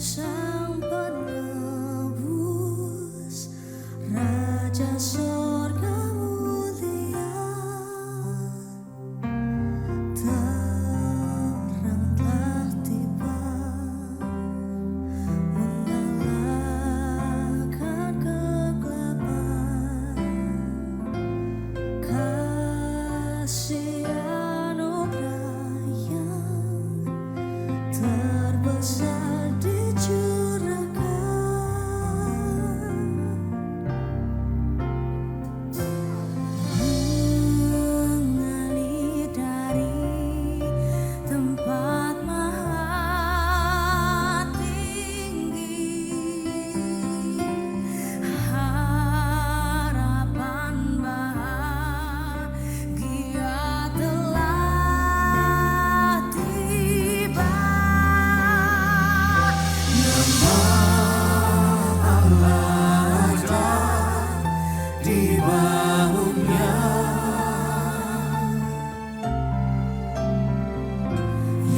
Sang penebus, Raja Sorga mulia, terang telah tiba, mengalahkan kegelapan. Kasih anugerah yang terbesar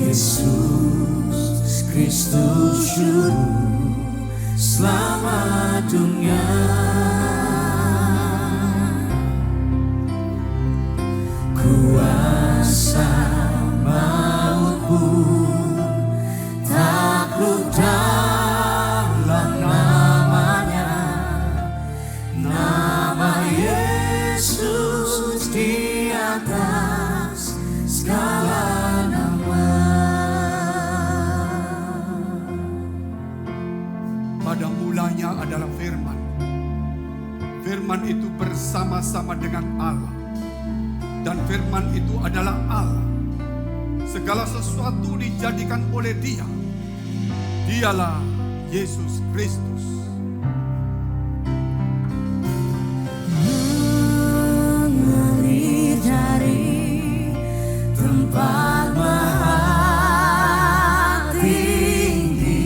Yesus Kristus Juru Selamat dunia. Kuasa maut pun takluk dalam namanya, nama Yesus di atas segala nama. Pada mulanya adalah firman. Firman itu bersama-sama dengan Allah. Dan firman itu adalah Allah. Segala sesuatu dijadikan oleh Dia. Dialah Yesus Kristus. Mengalir dari tempat maha tinggi,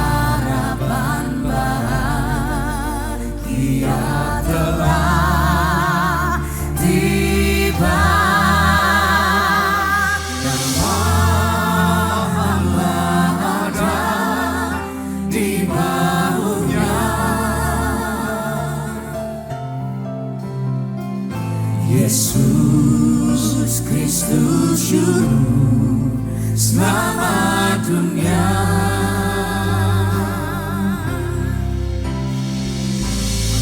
harapan bahagia telah tiba. Nama Allah ada di bahunya. Yesus Kristus Juru Selamat dunia.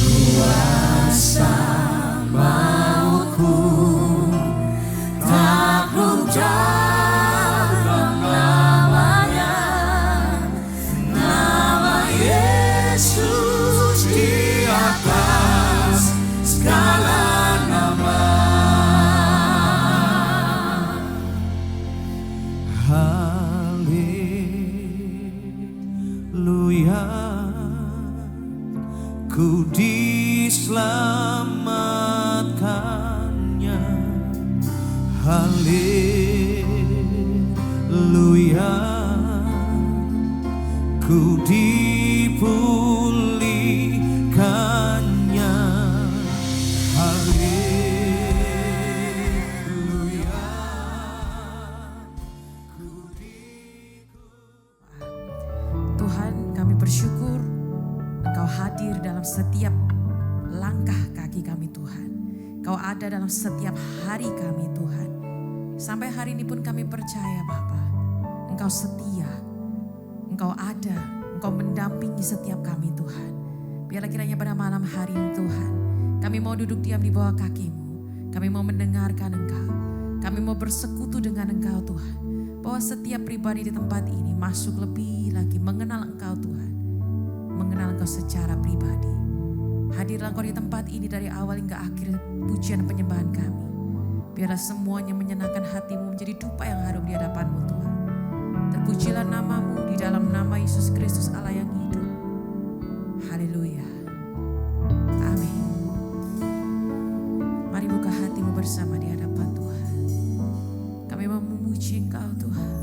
Kuasa maut pun takluk dalam namanya, nama Yesus di atas segala nama. Haleluya, ku diselamatkannya. Haleluya, ku dipulihkannya. Haleluya, Tuhan, kami bersyukur Engkau hadir dalam setiap langkah kaki kami Tuhan. Engkau ada dalam setiap hari kami Tuhan. Sampai hari ini pun kami percaya Bapa, Engkau setia, Engkau ada, Engkau mendampingi setiap kami Tuhan. Biarlah kiranya pada malam hari ini Tuhan, kami mau duduk diam di bawah kaki-Mu. Kami mau mendengarkan Engkau. Kami mau bersekutu dengan Engkau Tuhan. Bahwa setiap pribadi di tempat ini masuk lebih lagi mengenal Engkau Tuhan. Mengenal Engkau secara pribadi. Hadirlah Engkau di tempat ini dari awal hingga akhir pujian penyembahan kami. Biarlah semuanya menyenangkan hati-Mu menjadi dupa yang harum di hadapan-Mu Tuhan. Terpujilah nama-Mu di dalam nama Yesus Kristus Allah yang hidup. Haleluya. Amin. Mari buka hatimu bersama di hadapan Tuhan. Kami mau memuji Engkau Tuhan.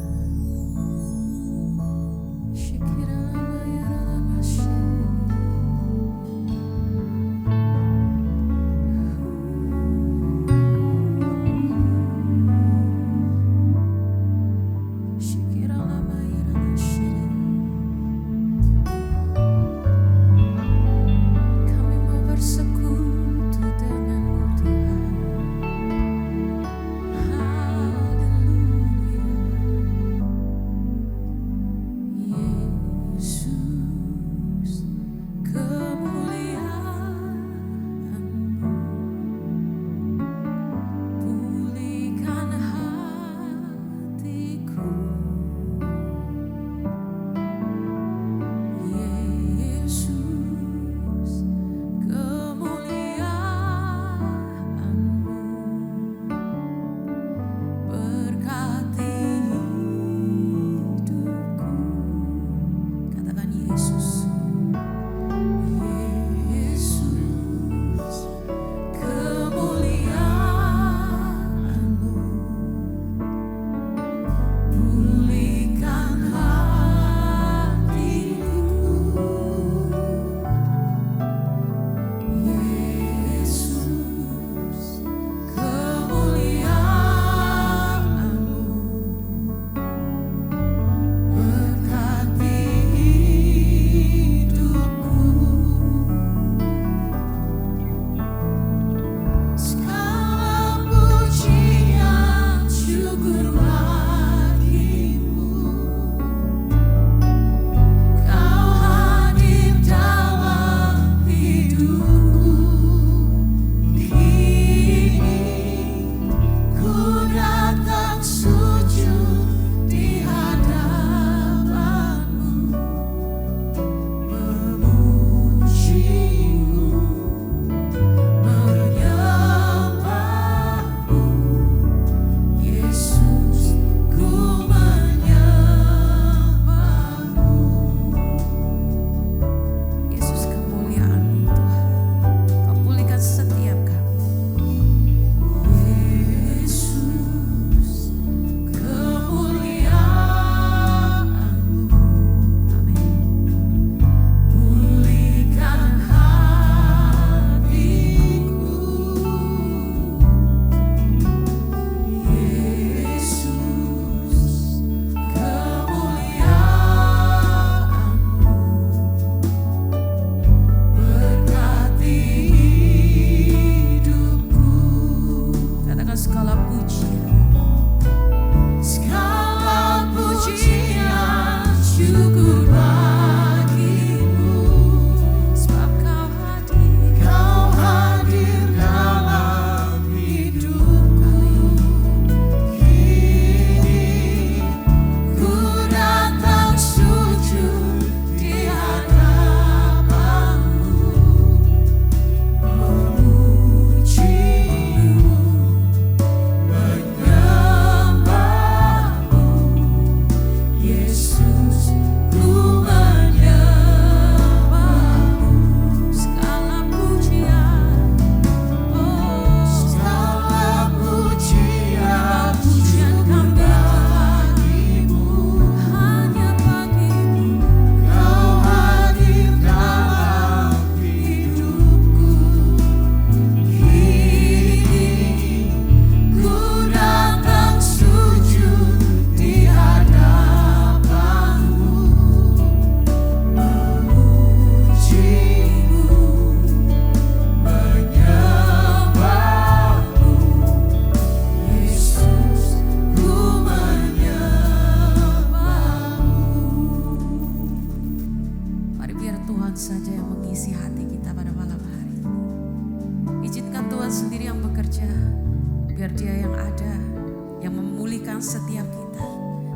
setiap kita,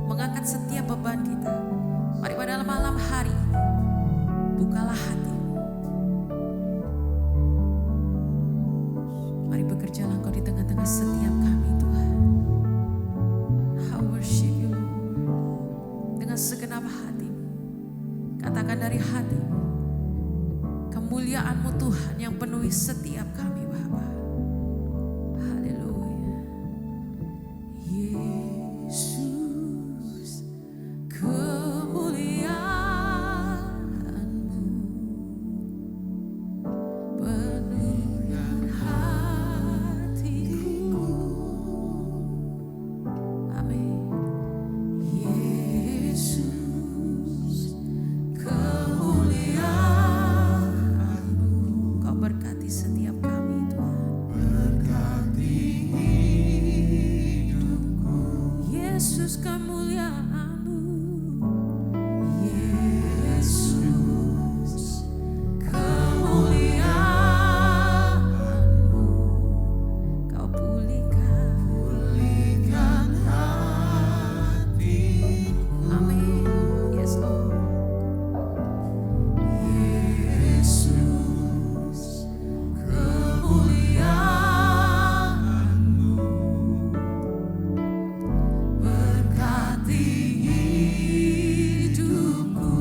mengangkat setiap beban kita. Mari pada malam hari ini, bukalah hatimu. Mari bekerjalah Engkau di tengah-tengah setiap kami Tuhan. I worship you Lord. Dengan segenap hatimu, katakan dari hatimu, kemuliaan-Mu Tuhan yang penuhi setiap kami Bapa. Haleluya. Yesus, kemuliaan-Mu penuhkan hatiku. Amin. Yesus, kemuliaan-Mu. Kau berkati setiap kami Tuhan. Berkati hidupku. Yesus, kemuliaan-Mu. Yesus, kemuliaan-Mu. Kau pulihkan hatiku. Amin. Yes Lord. Yesus, kemuliaan-Mu berkati hidupku.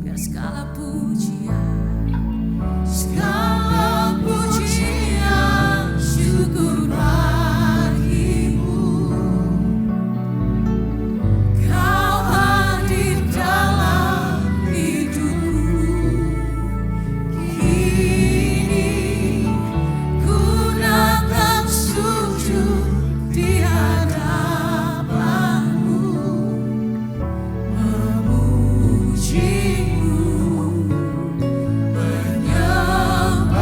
Biar segala pujian, syukur bagimu. Kau hadir dalam hidupku. Kini ku datang sujud di hadapan-Mu, memuji-Mu, menyembah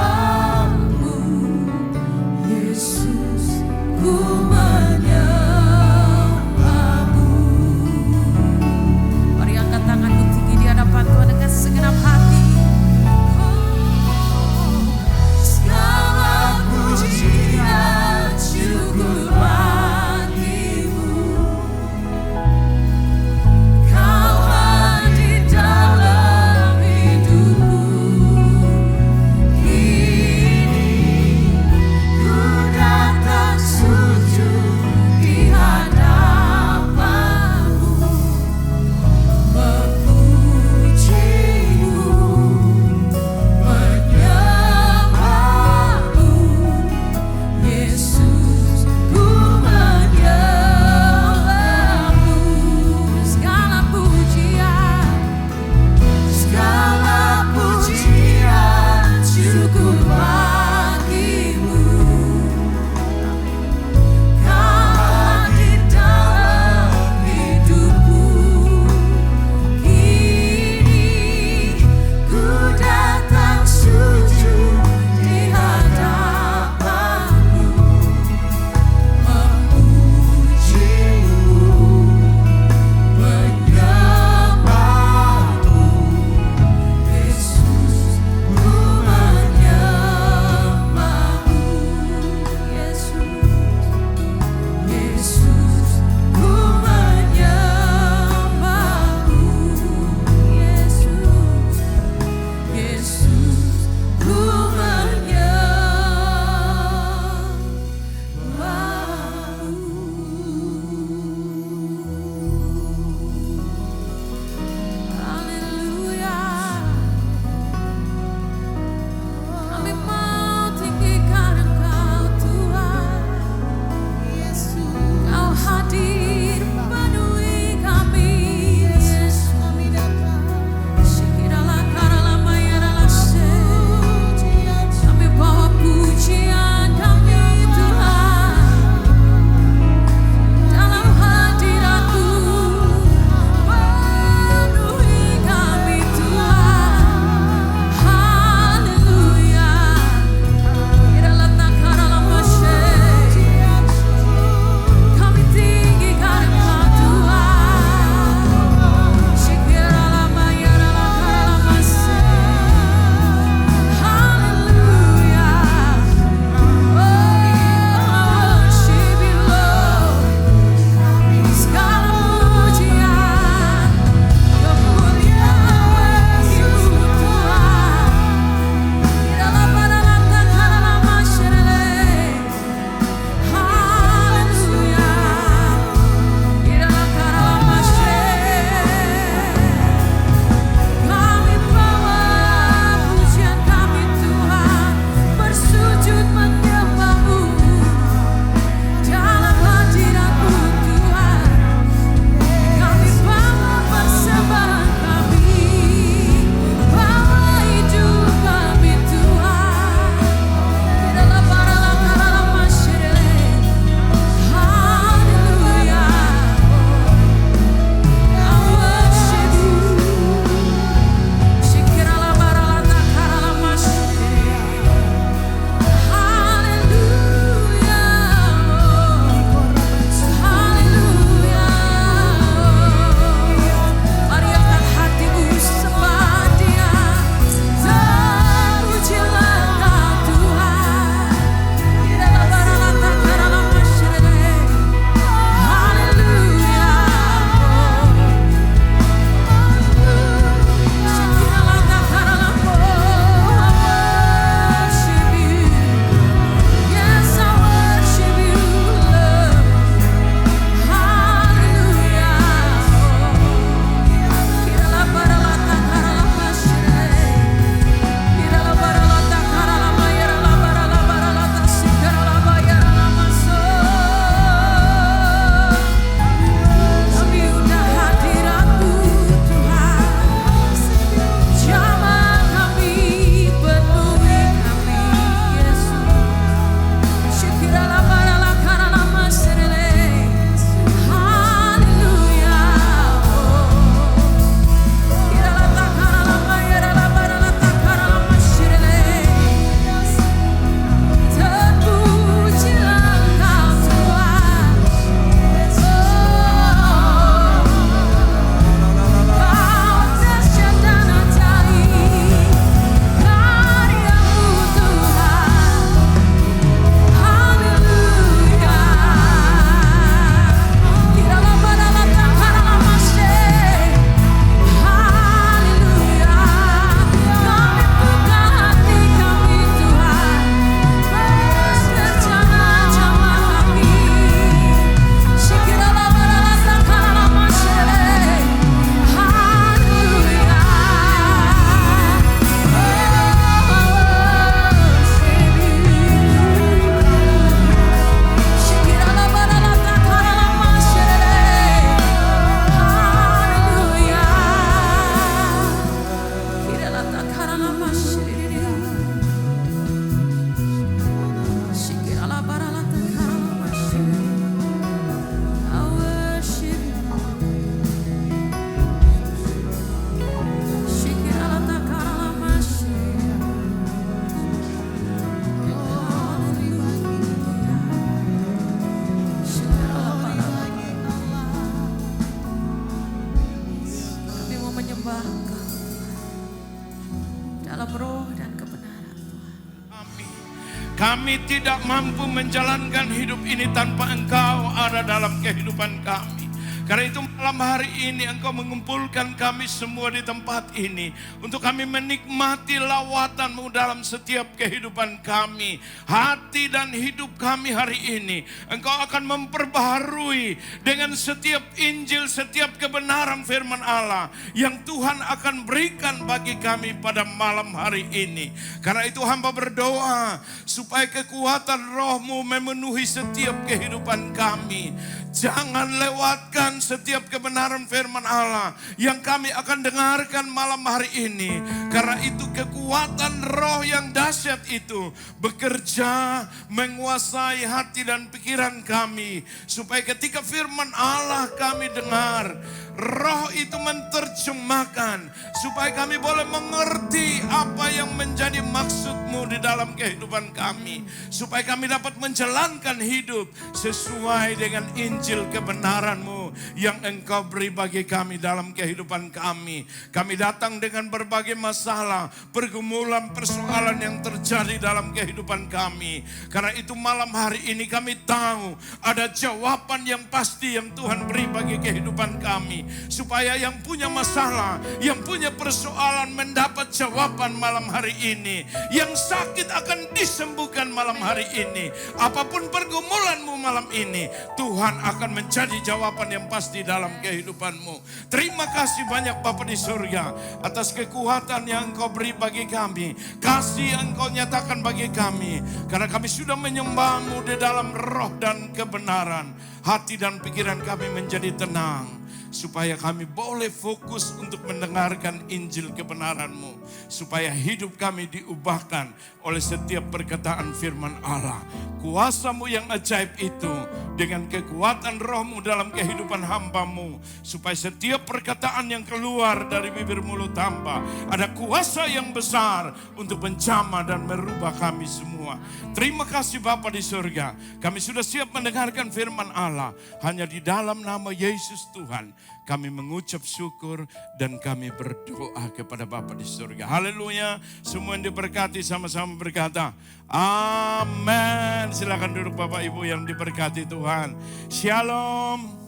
Kami tidak mampu menjalankan hidup ini tanpa Engkau ada dalam kehidupan kami. Karena itu malam hari ini Engkau mengumpulkan kami semua di tempat ini untuk kami menikmati lawatan-Mu dalam setiap kehidupan kami. Hati dan hidup kami hari ini Engkau akan memperbaharui dengan setiap Injil, setiap kebenaran firman Allah yang Tuhan akan berikan bagi kami pada malam hari ini. Karena itu hamba berdoa supaya kekuatan Roh-Mu memenuhi setiap kehidupan kami. Jangan lewatkan setiap kebenaran firman Allah yang kami akan dengarkan malam hari ini. Karena itu kekuatan Roh yang dahsyat itu bekerja menguasai hati dan pikiran kami. Supaya ketika firman Allah kami dengar, Roh itu menerjemahkan supaya kami boleh mengerti apa yang menjadi maksud-Mu di dalam kehidupan kami. Supaya kami dapat menjalankan hidup sesuai dengan Injil kebenaran-Mu yang Engkau beri bagi kami dalam kehidupan kami. Kami datang dengan berbagai masalah, pergumulan, persoalan yang terjadi dalam kehidupan kami. Karena itu malam hari ini kami tahu ada jawaban yang pasti yang Tuhan beri bagi kehidupan kami. Supaya yang punya masalah, yang punya persoalan mendapat jawaban malam hari ini. Yang sakit akan disembuhkan malam hari ini. Apapun pergumulanmu malam ini, Tuhan akan menjadi jawaban yang pasti dalam kehidupanmu. Terima kasih banyak Bapa di surga atas kekuatan yang Engkau beri bagi kami. Kasih yang Engkau nyatakan bagi kami. Karena kami sudah menyembah-Mu di dalam roh dan kebenaran. Hati dan pikiran kami menjadi tenang. Supaya kami boleh fokus untuk mendengarkan Injil kebenaran-Mu. Supaya hidup kami diubahkan oleh setiap perkataan firman Allah. Kuasa-Mu yang ajaib itu dengan kekuatan Roh-Mu dalam kehidupan hamba-Mu. Supaya setiap perkataan yang keluar dari bibir mulut hamba ada kuasa yang besar untuk menjamah dan merubah kami semua. Terima kasih Bapa di surga. Kami sudah siap mendengarkan firman Allah. Hanya di dalam nama Yesus Tuhan kami mengucap syukur dan kami berdoa kepada Bapa di surga. Haleluya. Semua yang diberkati sama-sama berkata amin. Silakan duduk Bapak Ibu yang diberkati Tuhan. Shalom.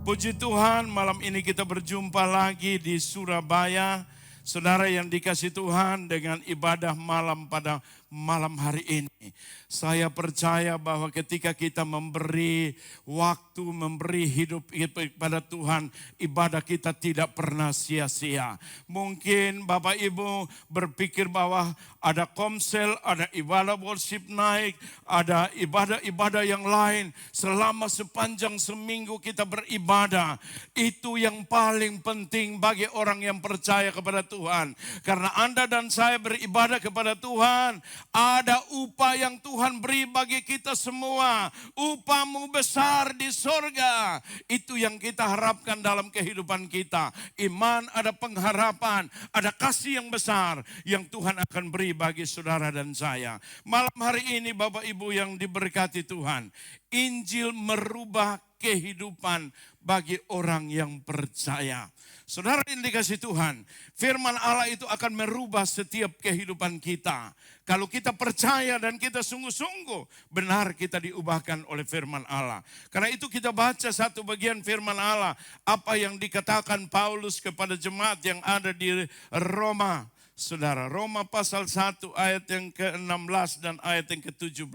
Puji Tuhan, malam ini kita berjumpa lagi di Surabaya. Saudara yang dikasih Tuhan, dengan ibadah malam pada malam hari ini. Saya percaya bahwa ketika kita memberi waktu, memberi hidup kepada Tuhan, ibadah kita tidak pernah sia-sia. Mungkin Bapak Ibu berpikir bahwa ada komsel, ada ibadah worship night, ada ibadah-ibadah yang lain. Selama sepanjang seminggu kita beribadah, itu yang paling penting bagi orang yang percaya kepada Tuhan. Karena Anda dan saya beribadah kepada Tuhan, ada upah yang Tuhan beri bagi kita semua. Upah-Mu besar di sorga. Itu yang kita harapkan dalam kehidupan kita. Iman, ada pengharapan, ada kasih yang besar yang Tuhan akan beri bagi saudara dan saya. Malam hari ini Bapak Ibu yang diberkati Tuhan, Injil merubah kehidupan bagi orang yang percaya. Saudara yang dikasih Tuhan, firman Allah itu akan merubah setiap kehidupan kita. Kalau kita percaya dan kita sungguh-sungguh, benar kita diubahkan oleh firman Allah. Karena itu kita baca satu bagian firman Allah, apa yang dikatakan Paulus kepada jemaat yang ada di Roma. Saudara, Roma pasal 1 ayat yang ke-16 dan ayat yang ke-17.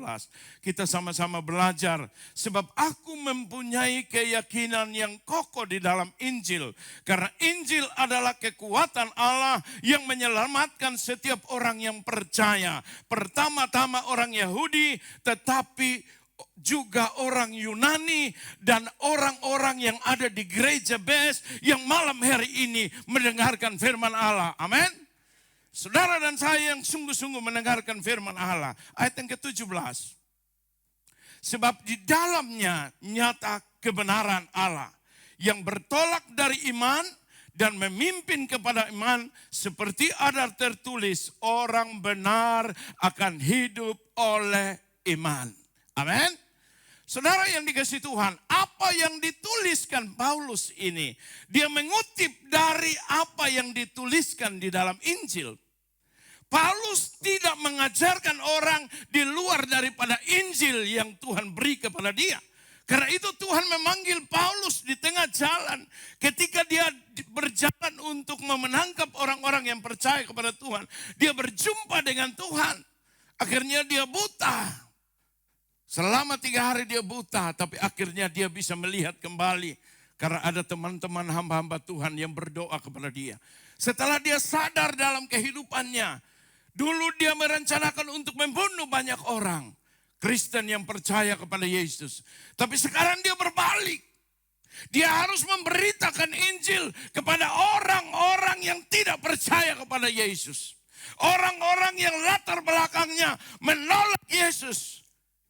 Kita sama-sama belajar. Sebab aku mempunyai keyakinan yang kokoh di dalam Injil. Karena Injil adalah kekuatan Allah yang menyelamatkan setiap orang yang percaya. Pertama-tama orang Yahudi, tetapi juga orang Yunani dan orang-orang yang ada di gereja BES yang malam hari ini mendengarkan firman Allah. Amin. Saudara dan saya yang sungguh-sungguh mendengarkan firman Allah. Ayat yang ke-17. Sebab di dalamnya nyata kebenaran Allah yang bertolak dari iman dan memimpin kepada iman, seperti ada tertulis, orang benar akan hidup oleh iman. Amin. Saudara yang dikasihi Tuhan, apa yang dituliskan Paulus ini, dia mengutip dari apa yang dituliskan di dalam Injil. Paulus tidak mengajarkan orang di luar daripada Injil yang Tuhan beri kepada dia. Karena itu Tuhan memanggil Paulus di tengah jalan. Ketika dia berjalan untuk menangkap orang-orang yang percaya kepada Tuhan. Dia berjumpa dengan Tuhan. Akhirnya dia buta. Selama 3 hari dia buta. Tapi akhirnya dia bisa melihat kembali. Karena ada teman-teman hamba-hamba Tuhan yang berdoa kepada dia. Setelah dia sadar dalam kehidupannya. Dulu dia merencanakan untuk membunuh banyak orang. Kristen yang percaya kepada Yesus. Tapi sekarang dia berbalik. Dia harus memberitakan Injil kepada orang-orang yang tidak percaya kepada Yesus. Orang-orang yang latar belakangnya menolak Yesus.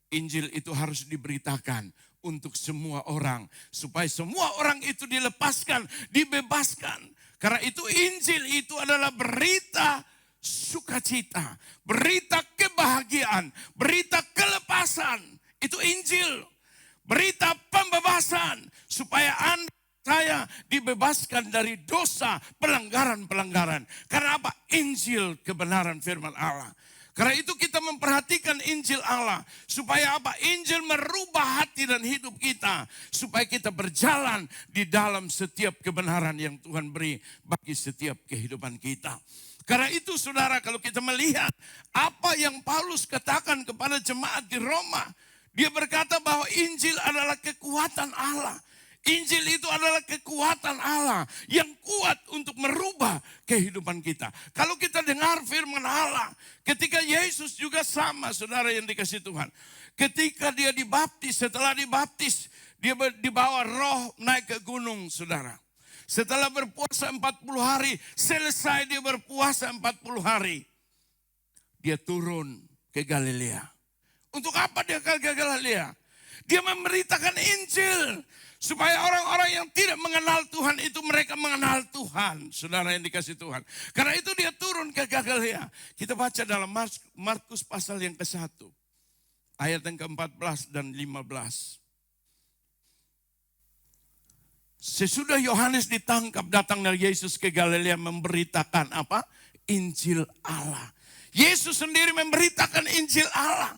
Injil itu harus diberitakan untuk semua orang. Supaya semua orang itu dilepaskan, dibebaskan. Karena itu Injil itu adalah berita sukacita, berita kebahagiaan, berita kelepasan. Itu Injil. Berita pembebasan supaya Anda, saya dibebaskan dari dosa, pelanggaran-pelanggaran. Karena apa? Injil kebenaran firman Allah. Karena itu kita memperhatikan Injil Allah. Supaya apa? Injil merubah hati dan hidup kita. Supaya kita berjalan di dalam setiap kebenaran yang Tuhan beri bagi setiap kehidupan kita. Karena itu saudara, kalau kita melihat apa yang Paulus katakan kepada jemaat di Roma. Dia berkata bahwa Injil adalah kekuatan Allah. Injil itu adalah kekuatan Allah yang kuat untuk merubah kehidupan kita. Kalau kita dengar firman Allah, ketika Yesus juga sama saudara yang dikasih Tuhan. Ketika dia dibaptis, setelah dibaptis, dia dibawa roh naik ke gunung saudara. Setelah berpuasa 40 hari, selesai dia berpuasa 40 hari. Dia turun ke Galilea. Untuk apa dia ke Galilea? Dia memberitakan Injil. Supaya orang-orang yang tidak mengenal Tuhan itu mereka mengenal Tuhan. Saudara yang dikasih Tuhan. Karena itu dia turun ke Galilea. Kita baca dalam Markus pasal yang ke-1. Ayat yang ke-14 dan 15. Sesudah Yohanes ditangkap, datang dari Yesus ke Galilea memberitakan apa? Injil Allah. Yesus sendiri memberitakan Injil Allah.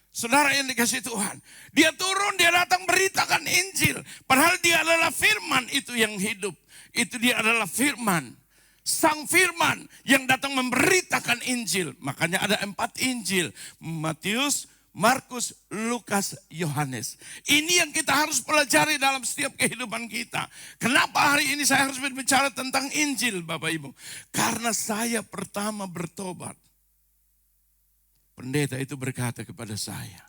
Saudara yang dikasih Tuhan. Dia turun, dia datang beritakan Injil. Padahal dia adalah firman itu yang hidup. Itu dia adalah firman. Sang firman yang datang memberitakan Injil. Makanya ada 4 Injil. Matius, Markus, Lukas, Yohanes. Ini yang kita harus pelajari dalam setiap kehidupan kita. Kenapa hari ini saya harus berbicara tentang Injil Bapak Ibu? Karena saya pertama bertobat. Pendeta itu berkata kepada saya,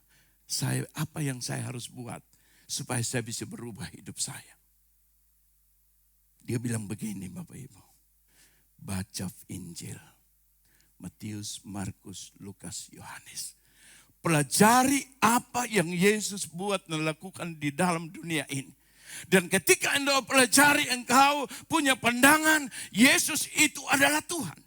apa yang saya harus buat supaya saya bisa berubah hidup saya? Dia bilang begini Bapak Ibu, baca Injil, Matius, Markus, Lukas, Yohanes. Pelajari apa yang Yesus buat dan lakukan di dalam dunia ini. Dan ketika Anda pelajari, engkau punya pandangan, Yesus itu adalah Tuhan.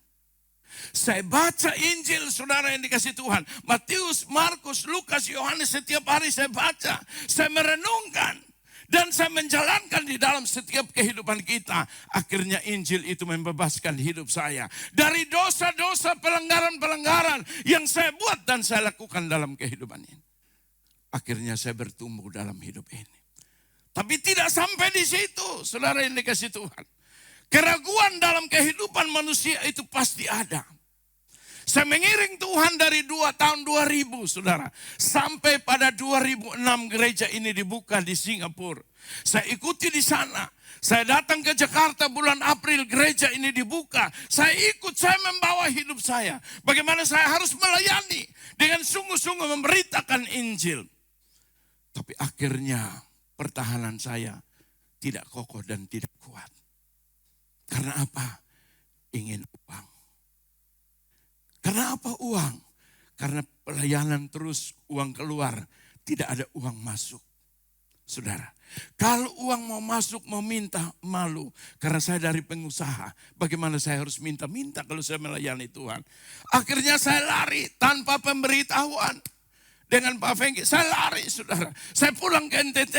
Saya baca Injil saudara yang dikasih Tuhan. Matius, Markus, Lukas, Yohanes setiap hari saya baca. Saya merenungkan. Dan saya menjalankan di dalam setiap kehidupan kita. Akhirnya Injil itu membebaskan hidup saya. Dari dosa-dosa pelanggaran-pelanggaran yang saya buat dan saya lakukan dalam kehidupan ini. Akhirnya saya bertumbuh dalam hidup ini. Tapi tidak sampai di situ saudara yang dikasih Tuhan. Keraguan dalam kehidupan manusia itu pasti ada. Saya mengiring Tuhan dari tahun 2000 saudara. Sampai pada 2006 gereja ini dibuka di Singapura. Saya ikuti di sana. Saya datang ke Jakarta bulan April gereja ini dibuka. Saya ikut, saya membawa hidup saya. Bagaimana saya harus melayani. Dengan sungguh-sungguh memberitakan Injil. Tapi akhirnya pertahanan saya tidak kokoh dan tidak kuat. Karena apa? Ingin uang. Karena apa uang? Karena pelayanan terus uang keluar. Tidak ada uang masuk. Saudara, kalau uang mau masuk, mau minta, malu. Karena saya dari pengusaha. Bagaimana saya harus minta-minta kalau saya melayani Tuhan. Akhirnya saya lari tanpa pemberitahuan. Dengan Pak Fengki, saya lari saudara. Saya pulang ke NTT.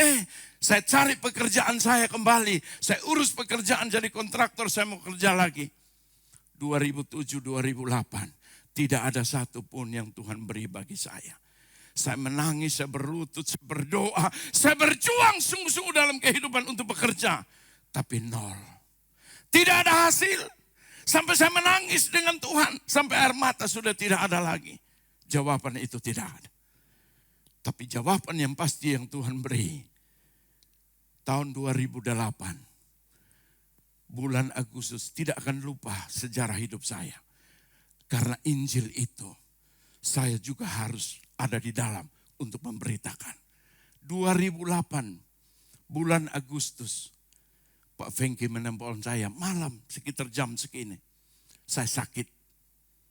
Saya cari pekerjaan saya kembali. Saya urus pekerjaan jadi kontraktor, saya mau kerja lagi. 2007, 2008. Tidak ada satupun yang Tuhan beri bagi saya. Saya menangis, saya berlutut, saya berdoa, saya berjuang sungguh-sungguh dalam kehidupan untuk bekerja. Tapi nol. Tidak ada hasil. Sampai saya menangis dengan Tuhan. Sampai air mata sudah tidak ada lagi. Jawaban itu tidak ada. Tapi jawaban yang pasti yang Tuhan beri. Tahun 2008. Bulan Agustus, tidak akan lupa sejarah hidup saya. Karena Injil itu, saya juga harus ada di dalam untuk memberitakan. 2008, bulan Agustus, Pak Fengki menelpon saya malam sekitar jam segini. Saya sakit,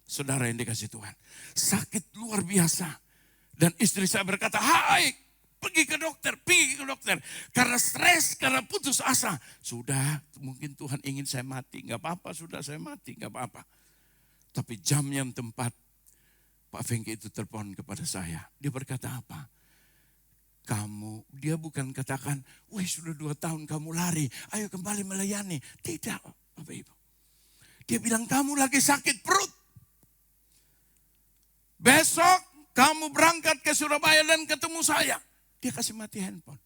saudara yang dikasih Tuhan. Sakit luar biasa. Dan istri saya berkata, hai, pergi ke dokter. Karena stres, karena putus asa. Sudah, mungkin Tuhan ingin saya mati. Enggak apa-apa, sudah saya mati, enggak apa-apa. Tapi jam yang tempat, Pak Fengki itu telepon kepada saya. Dia berkata apa? Dia bukan katakan, wih sudah 2 tahun kamu lari, ayo kembali melayani. Tidak, Bapak Ibu. Dia bilang, kamu lagi sakit perut. Besok kamu berangkat ke Surabaya dan ketemu saya. Dia kasih mati handphone.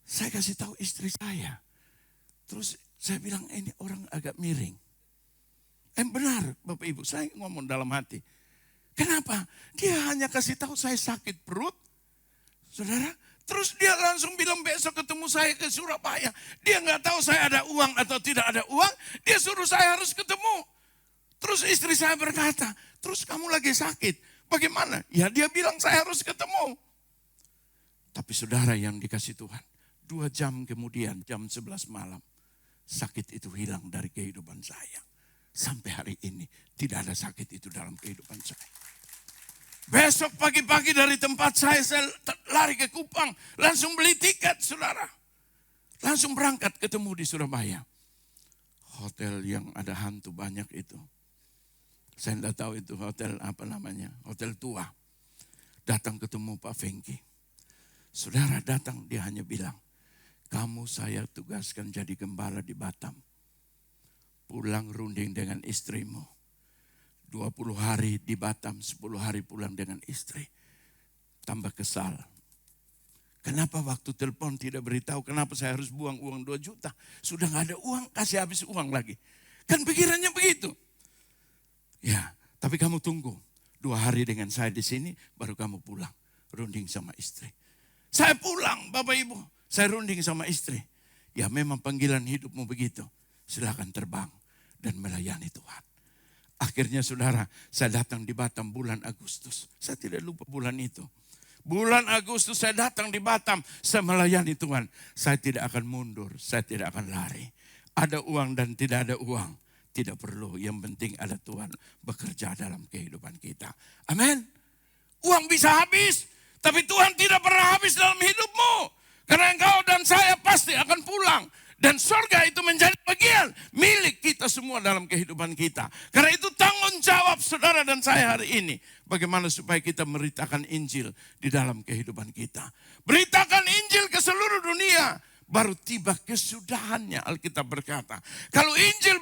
Saya kasih tahu istri saya. Terus saya bilang, ini orang agak miring. Benar Bapak Ibu, saya ngomong dalam hati. Kenapa? Dia hanya kasih tahu saya sakit perut. Saudara, terus dia langsung bilang besok ketemu saya ke Surabaya. Dia nggak tahu saya ada uang atau tidak ada uang. Dia suruh saya harus ketemu. Terus istri saya berkata, terus kamu lagi sakit. Bagaimana? Ya dia bilang saya harus ketemu. Tapi saudara yang dikasih Tuhan, 2 jam kemudian jam 11 malam. Sakit itu hilang dari kehidupan saya. Sampai hari ini tidak ada sakit itu dalam kehidupan saya. Besok pagi-pagi dari tempat saya lari ke Kupang. Langsung beli tiket saudara. Langsung berangkat ketemu di Surabaya. Hotel yang ada hantu banyak itu. Saya tidak tahu itu hotel apa namanya. Hotel tua. Datang ketemu Pak Fengki. Saudara datang dia hanya bilang. Kamu saya tugaskan jadi gembala di Batam. Pulang runding dengan istrimu. 20 hari di Batam, 10 hari pulang dengan istri. Tambah kesal. Kenapa waktu telepon tidak beritahu kenapa saya harus buang uang 2 juta. Sudah gak ada uang, kasih habis uang lagi. Kan pikirannya begitu. Ya, tapi kamu tunggu. 2 hari dengan saya di sini, baru kamu pulang. Runding sama istri. Saya pulang Bapak Ibu. Saya runding sama istri. Ya memang panggilan hidupmu begitu. Silakan terbang dan melayani Tuhan. Akhirnya saudara, saya datang di Batam bulan Agustus. Saya tidak lupa bulan itu. Bulan Agustus saya datang di Batam, saya melayani Tuhan. Saya tidak akan mundur, saya tidak akan lari. Ada uang dan tidak ada uang, tidak perlu. Yang penting ada Tuhan bekerja dalam kehidupan kita. Amin. Uang bisa habis, tapi Tuhan tidak pernah habis dalam hidupmu. Karena engkau dan saya pasti akan pulang. Dan surga itu menjadi bagian milik kita semua dalam kehidupan kita. Karena itu tanggung jawab saudara dan saya hari ini. Bagaimana supaya kita memberitakan Injil di dalam kehidupan kita. Beritakan Injil ke seluruh dunia. Baru tiba kesudahannya Alkitab berkata. Kalau Injil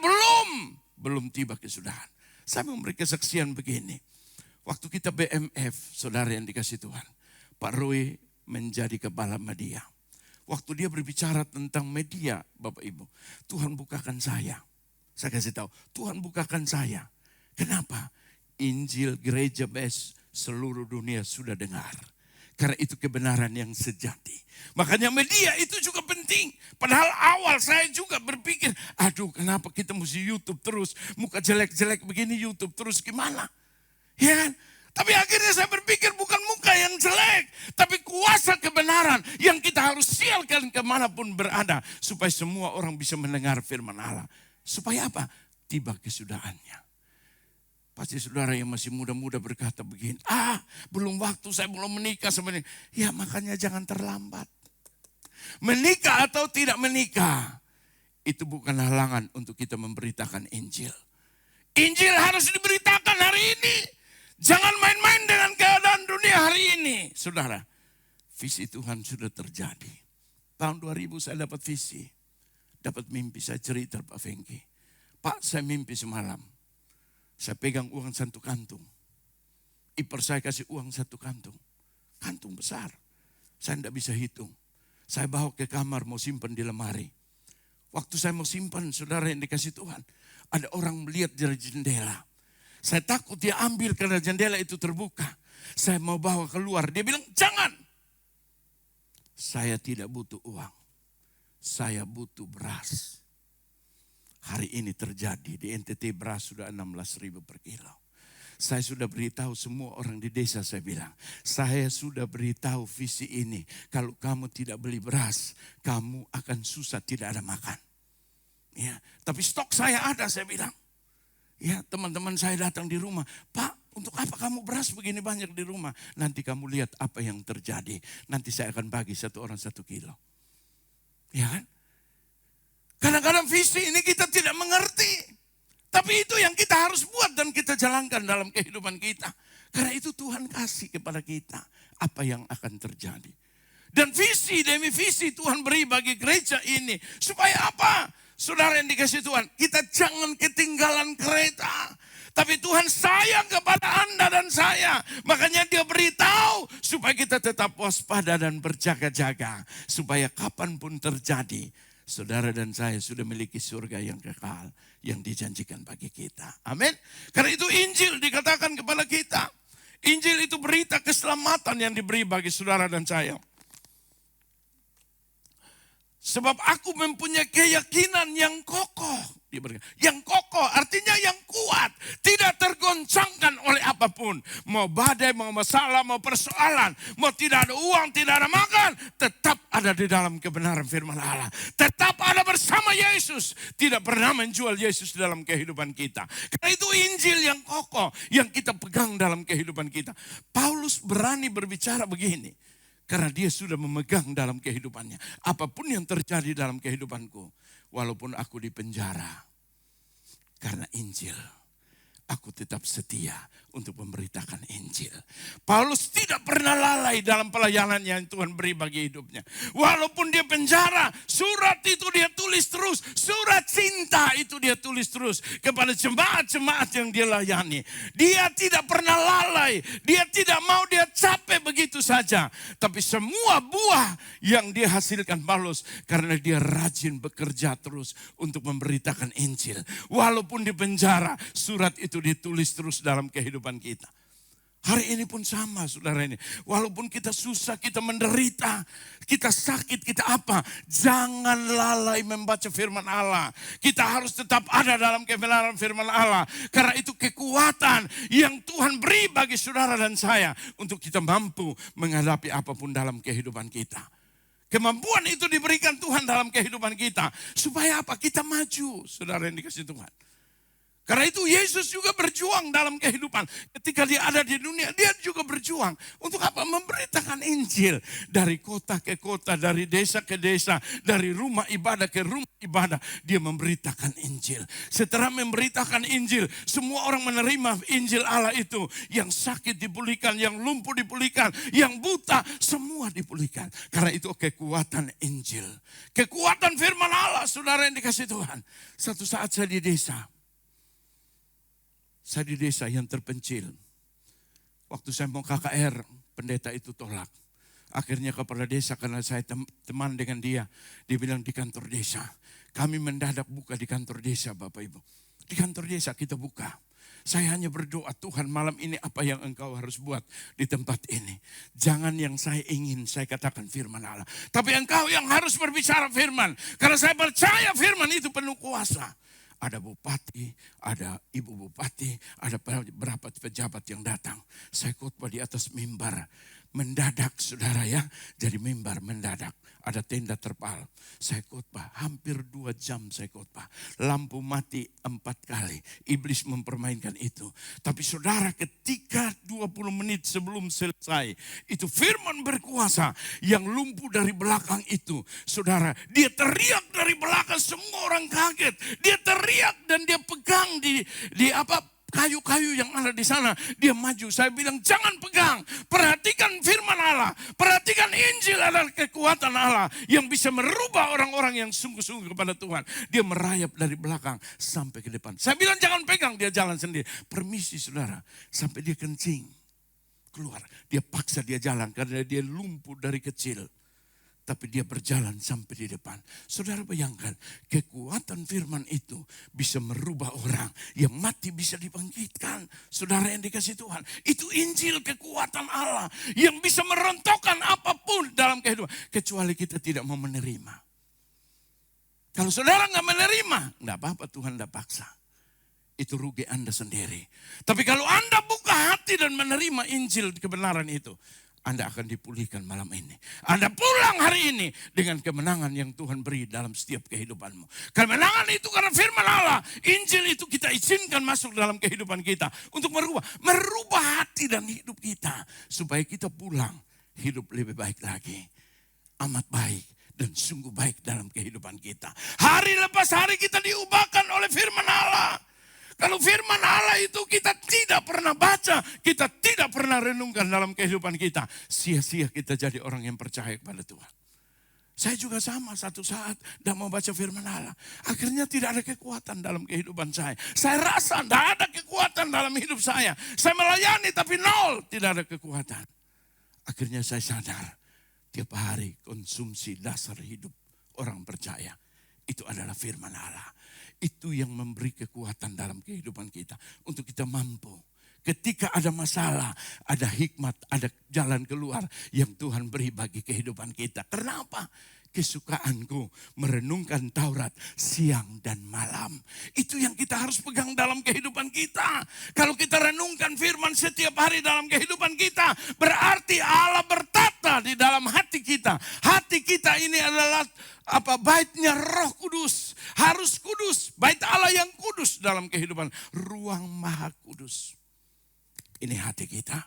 belum tiba kesudahan. Saya memberi kesaksian begini. Waktu kita BMF, saudara yang dikasih Tuhan. Pak Roy menjadi kepala media. Waktu dia berbicara tentang media, Bapak Ibu, Tuhan bukakan saya. Saya kasih tahu, Tuhan bukakan saya. Kenapa? Injil gereja best seluruh dunia sudah dengar. Karena itu kebenaran yang sejati. Makanya media itu juga penting. Padahal awal saya juga berpikir, aduh kenapa kita mesti YouTube terus. Muka jelek-jelek begini YouTube terus gimana? Ya kan? Tapi akhirnya saya berpikir bukan muka yang jelek. Tapi kuasa kebenaran yang kita harus siarkan kemanapun berada. Supaya semua orang bisa mendengar firman Allah. Supaya apa? Tiba kesudahannya. Pasti saudara yang masih muda-muda berkata begini. Belum waktu, saya belum menikah sebenarnya. Ya makanya jangan terlambat. Menikah atau tidak menikah. Itu bukan halangan untuk kita memberitakan Injil. Injil harus diberitakan hari ini. Jangan main-main dengan keadaan dunia hari ini. Saudara, visi Tuhan sudah terjadi. Tahun 2000 saya dapat visi. Dapat mimpi, saya cerita Pak Fengki. Pak, saya mimpi semalam. Saya pegang uang satu kantung. Ipar saya kasih uang satu kantung. Kantung besar. Saya tidak bisa hitung. Saya bawa ke kamar mau simpan di lemari. Waktu saya mau simpan, saudara yang dikasih Tuhan, ada orang melihat dari jendela. Saya takut dia ambil karena jendela itu terbuka. Saya mau bawa keluar. Dia bilang, jangan. Saya tidak butuh uang. Saya butuh beras. Hari ini terjadi di NTT beras sudah 16.000 per kilo. Saya sudah beritahu semua orang di desa, saya bilang. Saya sudah beritahu visi ini. Kalau kamu tidak beli beras, kamu akan susah, tidak ada makan. Ya, tapi stok saya ada, saya bilang. Ya, teman-teman saya datang di rumah. Pak, untuk apa kamu beras begini banyak di rumah? Nanti kamu lihat apa yang terjadi. Nanti saya akan bagi satu orang 1 kilo. Ya kan? Kadang-kadang visi ini kita tidak mengerti. Tapi itu yang kita harus buat dan kita jalankan dalam kehidupan kita. Karena itu Tuhan kasih kepada kita apa yang akan terjadi. Dan visi demi visi Tuhan beri bagi gereja ini. Supaya apa? Saudara yang dikasih Tuhan, kita jangan ketinggalan kereta. Tapi Tuhan sayang kepada Anda dan saya. Makanya dia beritahu supaya kita tetap waspada dan berjaga-jaga. Supaya kapanpun terjadi, saudara dan saya sudah memiliki surga yang kekal. Yang dijanjikan bagi kita. Amin. Karena itu Injil dikatakan kepada kita. Injil itu berita keselamatan yang diberi bagi saudara dan saya. Sebab aku mempunyai keyakinan yang kokoh. Yang kokoh artinya yang kuat. Tidak tergoncangkan oleh apapun. Mau badai, mau masalah, mau persoalan. Mau tidak ada uang, tidak ada makan. Tetap ada di dalam kebenaran firman Allah. Tetap ada bersama Yesus. Tidak pernah menjual Yesus dalam kehidupan kita. Karena itu Injil yang kokoh. Yang kita pegang dalam kehidupan kita. Paulus berani berbicara begini. Karena dia sudah memegang dalam kehidupannya. Apapun yang terjadi dalam kehidupanku. Walaupun aku di penjara. Karena Injil. Aku tetap setia untuk memberitakan Injil. Paulus tidak pernah lalai dalam pelayanan yang Tuhan beri bagi hidupnya. Walaupun dia penjara, surat itu dia tulis terus. Surat cinta itu dia tulis terus kepada jemaat-jemaat yang dia layani. Dia tidak pernah lalai. Dia tidak mau dia capek begitu saja. Tapi semua buah yang dia hasilkan Paulus karena dia rajin bekerja terus untuk memberitakan Injil. Walaupun di penjara, surat itu ditulis terus dalam kehidupan kita. Hari ini pun sama saudara ini. Walaupun kita susah, kita menderita, kita sakit, kita apa. Jangan lalai membaca firman Allah. Kita harus tetap ada dalam kebenaran firman Allah. Karena itu kekuatan yang Tuhan beri bagi saudara dan saya. Untuk kita mampu menghadapi apapun dalam kehidupan kita. Kemampuan itu diberikan Tuhan dalam kehidupan kita. Supaya apa? Kita maju saudara yang dikasih Tuhan. Karena itu Yesus juga berjuang dalam kehidupan. Ketika dia ada di dunia, dia juga berjuang. Untuk apa? Memberitakan Injil. Dari kota ke kota, dari desa ke desa, dari rumah ibadah ke rumah ibadah. Dia memberitakan Injil. Setelah memberitakan Injil, semua orang menerima Injil Allah itu. Yang sakit dipulihkan, yang lumpuh dipulihkan, yang buta, semua dipulihkan. Karena itu kekuatan Injil. Kekuatan firman Allah, saudara yang dikasih Tuhan. Satu saat saya di desa. Saya di desa yang terpencil. Waktu saya mau KKR, pendeta itu tolak. Akhirnya kepala desa karena saya teman dengan dia. Dia bilang di kantor desa. Kami mendadak buka di kantor desa Bapak Ibu. Di kantor desa kita buka. Saya hanya berdoa, Tuhan malam ini apa yang engkau harus buat di tempat ini. Jangan yang saya ingin, saya katakan firman Allah. Tapi engkau yang harus berbicara firman. Karena saya percaya firman itu penuh kuasa. Ada bupati, ada ibu bupati, ada beberapa pejabat yang datang. Saya khotbah di atas mimbar. Mendadak saudara ya, jadi mimbar mendadak. Ada tenda terpal. Saya khotbah, hampir 2 jam saya khotbah. Lampu mati 4 kali. Iblis mempermainkan itu. Tapi saudara ketika 20 menit sebelum selesai. Itu firman berkuasa yang lumpuh dari belakang itu. Saudara, dia teriak dari belakang, semua orang kaget. Dia teriak dan dia pegang di kayu-kayu yang ada di sana. Dia maju. Saya bilang jangan pegang. Perhatikan firman Allah. Perhatikan Injil adalah kekuatan Allah yang bisa merubah orang-orang yang sungguh-sungguh kepada Tuhan. Dia merayap dari belakang sampai ke depan. Saya bilang jangan pegang, dia jalan sendiri. Permisi saudara, sampai dia kencing. Keluar, dia paksa dia jalan karena dia lumpuh dari kecil. Tapi dia berjalan sampai di depan. Saudara bayangkan, kekuatan firman itu bisa merubah orang yang mati bisa dibangkitkan. Saudara yang dikasih Tuhan, itu Injil kekuatan Allah yang bisa merontokkan apapun dalam kehidupan. Kecuali kita tidak mau menerima. Kalau saudara nggak menerima, nggak apa-apa, Tuhan nggak paksa. Itu rugi Anda sendiri. Tapi kalau Anda buka hati dan menerima Injil kebenaran itu, Anda akan dipulihkan malam ini. Anda pulang hari ini dengan kemenangan yang Tuhan beri dalam setiap kehidupanmu. Kemenangan itu karena firman Allah. Injil itu kita izinkan masuk dalam kehidupan kita. Untuk merubah hati dan hidup kita. Supaya kita pulang hidup lebih baik lagi. Amat baik dan sungguh baik dalam kehidupan kita. Hari lepas hari kita diubahkan oleh firman Allah. Kalau firman Allah itu kita tidak pernah baca, kita tidak pernah renungkan dalam kehidupan kita. Sia-sia kita jadi orang yang percaya kepada Tuhan. Saya juga sama, satu saat tidak mau baca firman Allah. Akhirnya tidak ada kekuatan dalam kehidupan saya. Saya rasa tidak ada kekuatan dalam hidup saya. Saya melayani tapi nol, tidak ada kekuatan. Akhirnya saya sadar, tiap hari konsumsi dasar hidup orang percaya. Itu adalah firman Allah. Itu yang memberi kekuatan dalam kehidupan kita. Untuk kita mampu. Ketika ada masalah, ada hikmat, ada jalan keluar yang Tuhan beri bagi kehidupan kita. Kenapa? Kesukaanku merenungkan Taurat siang dan malam. Itu yang kita harus pegang dalam kehidupan kita. Kalau kita renungkan firman setiap hari dalam kehidupan kita, berarti Allah bertata di dalam hati kita. Hati kita ini adalah baitnya Roh Kudus. Harus kudus. Bait Allah yang kudus dalam kehidupan. Ruang Maha Kudus. Ini hati kita.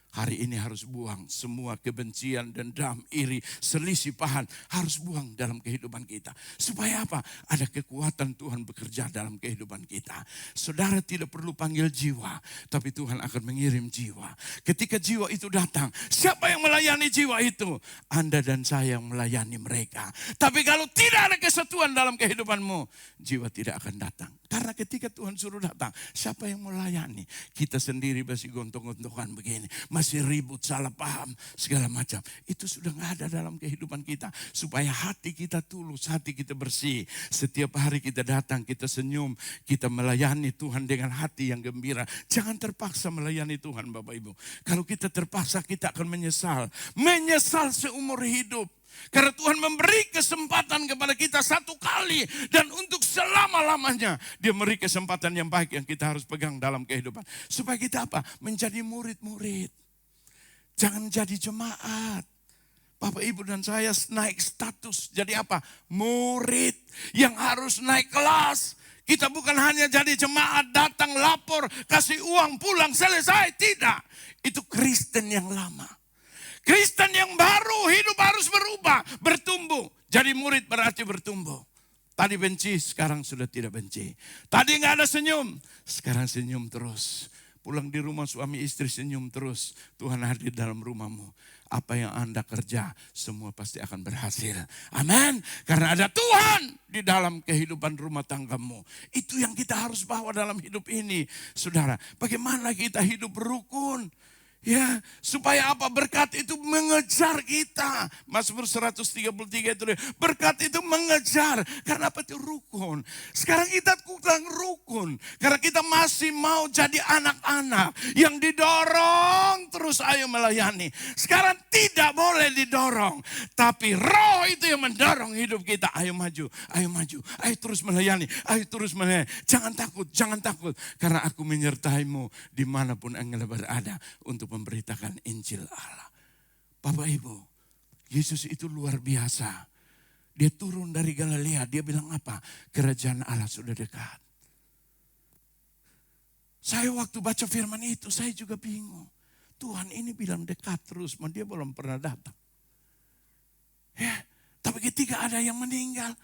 Hari ini harus buang semua kebencian, dendam, iri, selisipahan. Harus buang dalam kehidupan kita. Supaya apa? Ada kekuatan Tuhan bekerja dalam kehidupan kita. Saudara tidak perlu panggil jiwa. Tapi Tuhan akan mengirim jiwa. Ketika jiwa itu datang, siapa yang melayani jiwa itu? Anda dan saya yang melayani mereka. Tapi kalau tidak ada kesatuan dalam kehidupanmu, jiwa tidak akan datang. Karena ketika Tuhan suruh datang, siapa yang melayani? Kita sendiri masih gontok-gontokan begini. Masih ribut, salah paham, segala macam. Itu sudah gak ada dalam kehidupan kita. Supaya hati kita tulus, hati kita bersih. Setiap hari kita datang, kita senyum. Kita melayani Tuhan dengan hati yang gembira. Jangan terpaksa melayani Tuhan Bapak Ibu. Kalau kita terpaksa, kita akan menyesal. Menyesal seumur hidup. Karena Tuhan memberi kesempatan kepada kita satu kali. Dan untuk selama-lamanya Dia memberi kesempatan yang baik yang kita harus pegang dalam kehidupan. Supaya kita apa? Menjadi murid-murid. Jangan jadi jemaat. Bapak Ibu dan saya naik status. Jadi apa? Murid yang harus naik kelas. Kita bukan hanya jadi jemaat, datang lapor, kasih uang, pulang, selesai. Tidak. Itu Kristen yang lama. Kristen yang baru hidup harus berubah, bertumbuh. Jadi murid berarti bertumbuh. Tadi benci, sekarang sudah tidak benci. Tadi nggak ada senyum, sekarang senyum terus. Pulang di rumah suami istri senyum terus. Tuhan hadir dalam rumahmu. Apa yang Anda kerja, semua pasti akan berhasil. Amin. Karena ada Tuhan di dalam kehidupan rumah tanggamu. Itu yang kita harus bawa dalam hidup ini. Saudara, bagaimana kita hidup rukun? Ya, supaya apa? Berkat itu mengejar kita. Mazmur 133 itu, berkat itu mengejar. Karena apa? Itu rukun. Sekarang kita kurang rukun. Karena kita masih mau jadi anak-anak yang didorong terus ayo melayani. Sekarang tidak boleh didorong. Tapi Roh itu yang mendorong hidup kita. Ayo maju, ayo maju. Ayo terus melayani, ayo terus melayani. Jangan takut, jangan takut. Karena aku menyertaimu dimanapun engkau berada untuk memberitakan Injil Allah. Bapak Ibu, Yesus itu luar biasa. Dia turun dari Galilea, dia bilang apa? Kerajaan Allah sudah dekat. Saya waktu baca firman itu, saya juga bingung. Tuhan ini bilang dekat terus, dia belum pernah datang. Ya, tapi ketika ada yang meninggal,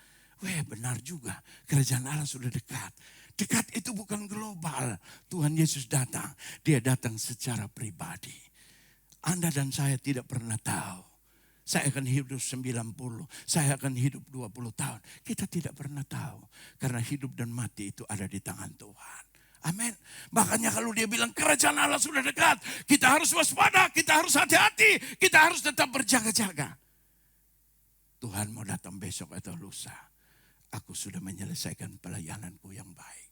benar juga, kerajaan Allah sudah dekat. Dekat itu bukan global. Tuhan Yesus datang. Dia datang secara pribadi. Anda dan saya tidak pernah tahu. Saya akan hidup 90. Saya akan hidup 20 tahun. Kita tidak pernah tahu. Karena hidup dan mati itu ada di tangan Tuhan. Amin. Makanya kalau dia bilang kerajaan Allah sudah dekat. Kita harus waspada. Kita harus hati-hati. Kita harus tetap berjaga-jaga. Tuhan mau datang besok atau lusa. Aku sudah menyelesaikan pelayananku yang baik.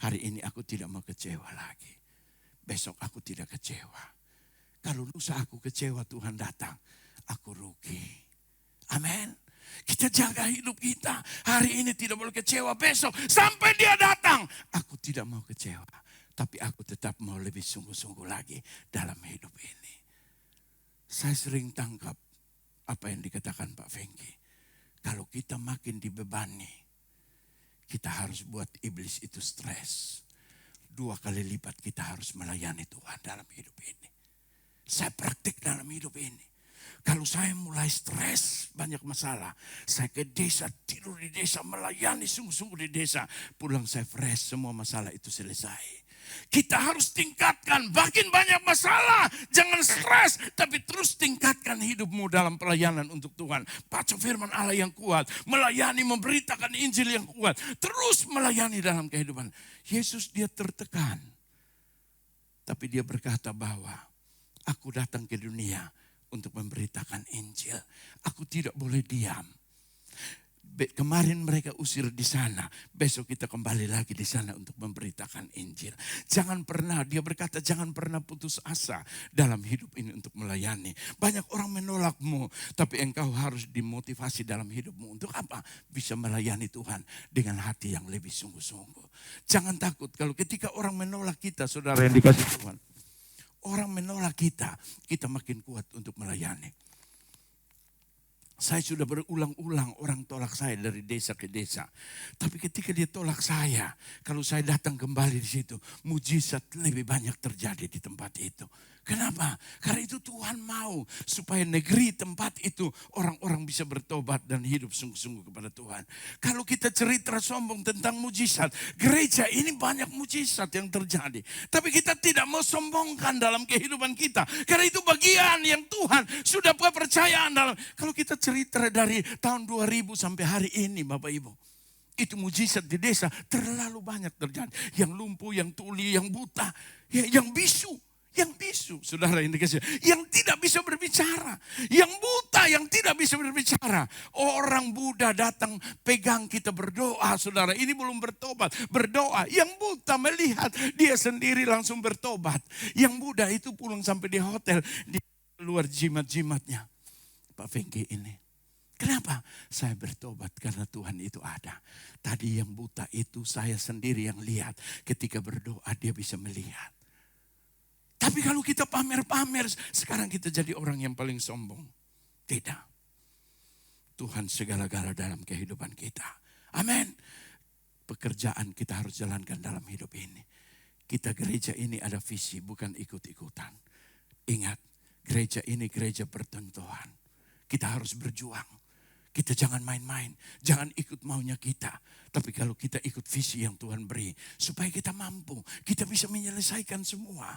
Hari ini aku tidak mau kecewa lagi. Besok aku tidak kecewa. Kalau lusa aku kecewa Tuhan datang, aku rugi. Amin. Kita jaga hidup kita. Hari ini tidak boleh kecewa. Besok sampai dia datang, aku tidak mau kecewa. Tapi aku tetap mau lebih sungguh-sungguh lagi dalam hidup ini. Saya sering tangkap apa yang dikatakan Pak Fengki. Kalau kita makin dibebani, kita harus buat iblis itu stres. 2 kali lipat kita harus melayani Tuhan dalam hidup ini. Saya praktik dalam hidup ini. Kalau saya mulai stres, banyak masalah. Saya ke desa, tidur di desa, melayani sungguh-sungguh di desa. Pulang saya fresh, semua masalah itu selesai. Kita harus tingkatkan, makin banyak masalah. Jangan stres, tapi terus tingkatkan hidupmu dalam pelayanan untuk Tuhan. Baca firman Allah yang kuat, melayani, memberitakan Injil yang kuat. Terus melayani dalam kehidupan. Yesus dia tertekan. Tapi dia berkata bahwa aku datang ke dunia untuk memberitakan Injil. Aku tidak boleh diam. Kemarin mereka usir di sana. Besok kita kembali lagi di sana untuk memberitakan Injil. Jangan pernah, dia berkata jangan pernah putus asa dalam hidup ini untuk melayani. Banyak orang menolakmu, tapi engkau harus dimotivasi dalam hidupmu. Untuk apa? Bisa melayani Tuhan dengan hati yang lebih sungguh-sungguh. Jangan takut kalau ketika orang menolak kita, saudara yang dikasih Tuhan. Orang menolak kita, kita makin kuat untuk melayani. Saya sudah berulang-ulang orang tolak saya dari desa ke desa. Tapi ketika dia tolak saya, kalau saya datang kembali di situ, mujizat lebih banyak terjadi di tempat itu. Kenapa? Karena itu Tuhan mau supaya negeri tempat itu orang-orang bisa bertobat dan hidup sungguh-sungguh kepada Tuhan. Kalau kita cerita sombong tentang mujizat, gereja ini banyak mujizat yang terjadi. Tapi kita tidak mau sombongkan dalam kehidupan kita. Karena itu bagian yang Tuhan sudah kepercayaan dalam. Kalau kita cerita dari tahun 2000 sampai hari ini Bapak Ibu. Itu mujizat di desa terlalu banyak terjadi. Yang lumpuh, yang tuli, yang buta, yang bisu. Yang bisu, saudara yang dikasih, yang tidak bisa berbicara, yang buta, yang tidak bisa berbicara. Orang Buddha datang pegang kita berdoa, saudara. Ini belum bertobat, berdoa. Yang buta melihat dia sendiri langsung bertobat. Yang Buddha itu pulang sampai di hotel, di luar jimat-jimatnya. Pak Fengki ini. Kenapa? Saya bertobat karena Tuhan itu ada. Tadi yang buta itu saya sendiri yang lihat. Ketika berdoa dia bisa melihat. Tapi kalau kita pamer-pamer, sekarang kita jadi orang yang paling sombong. Tidak. Tuhan segala-gala dalam kehidupan kita. Amin. Pekerjaan kita harus jalankan dalam hidup ini. Kita gereja ini ada visi, bukan ikut-ikutan. Ingat, gereja ini gereja pertentuan. Kita harus berjuang. Kita jangan main-main, jangan ikut maunya kita. Tapi kalau kita ikut visi yang Tuhan beri, supaya kita mampu, kita bisa menyelesaikan semua.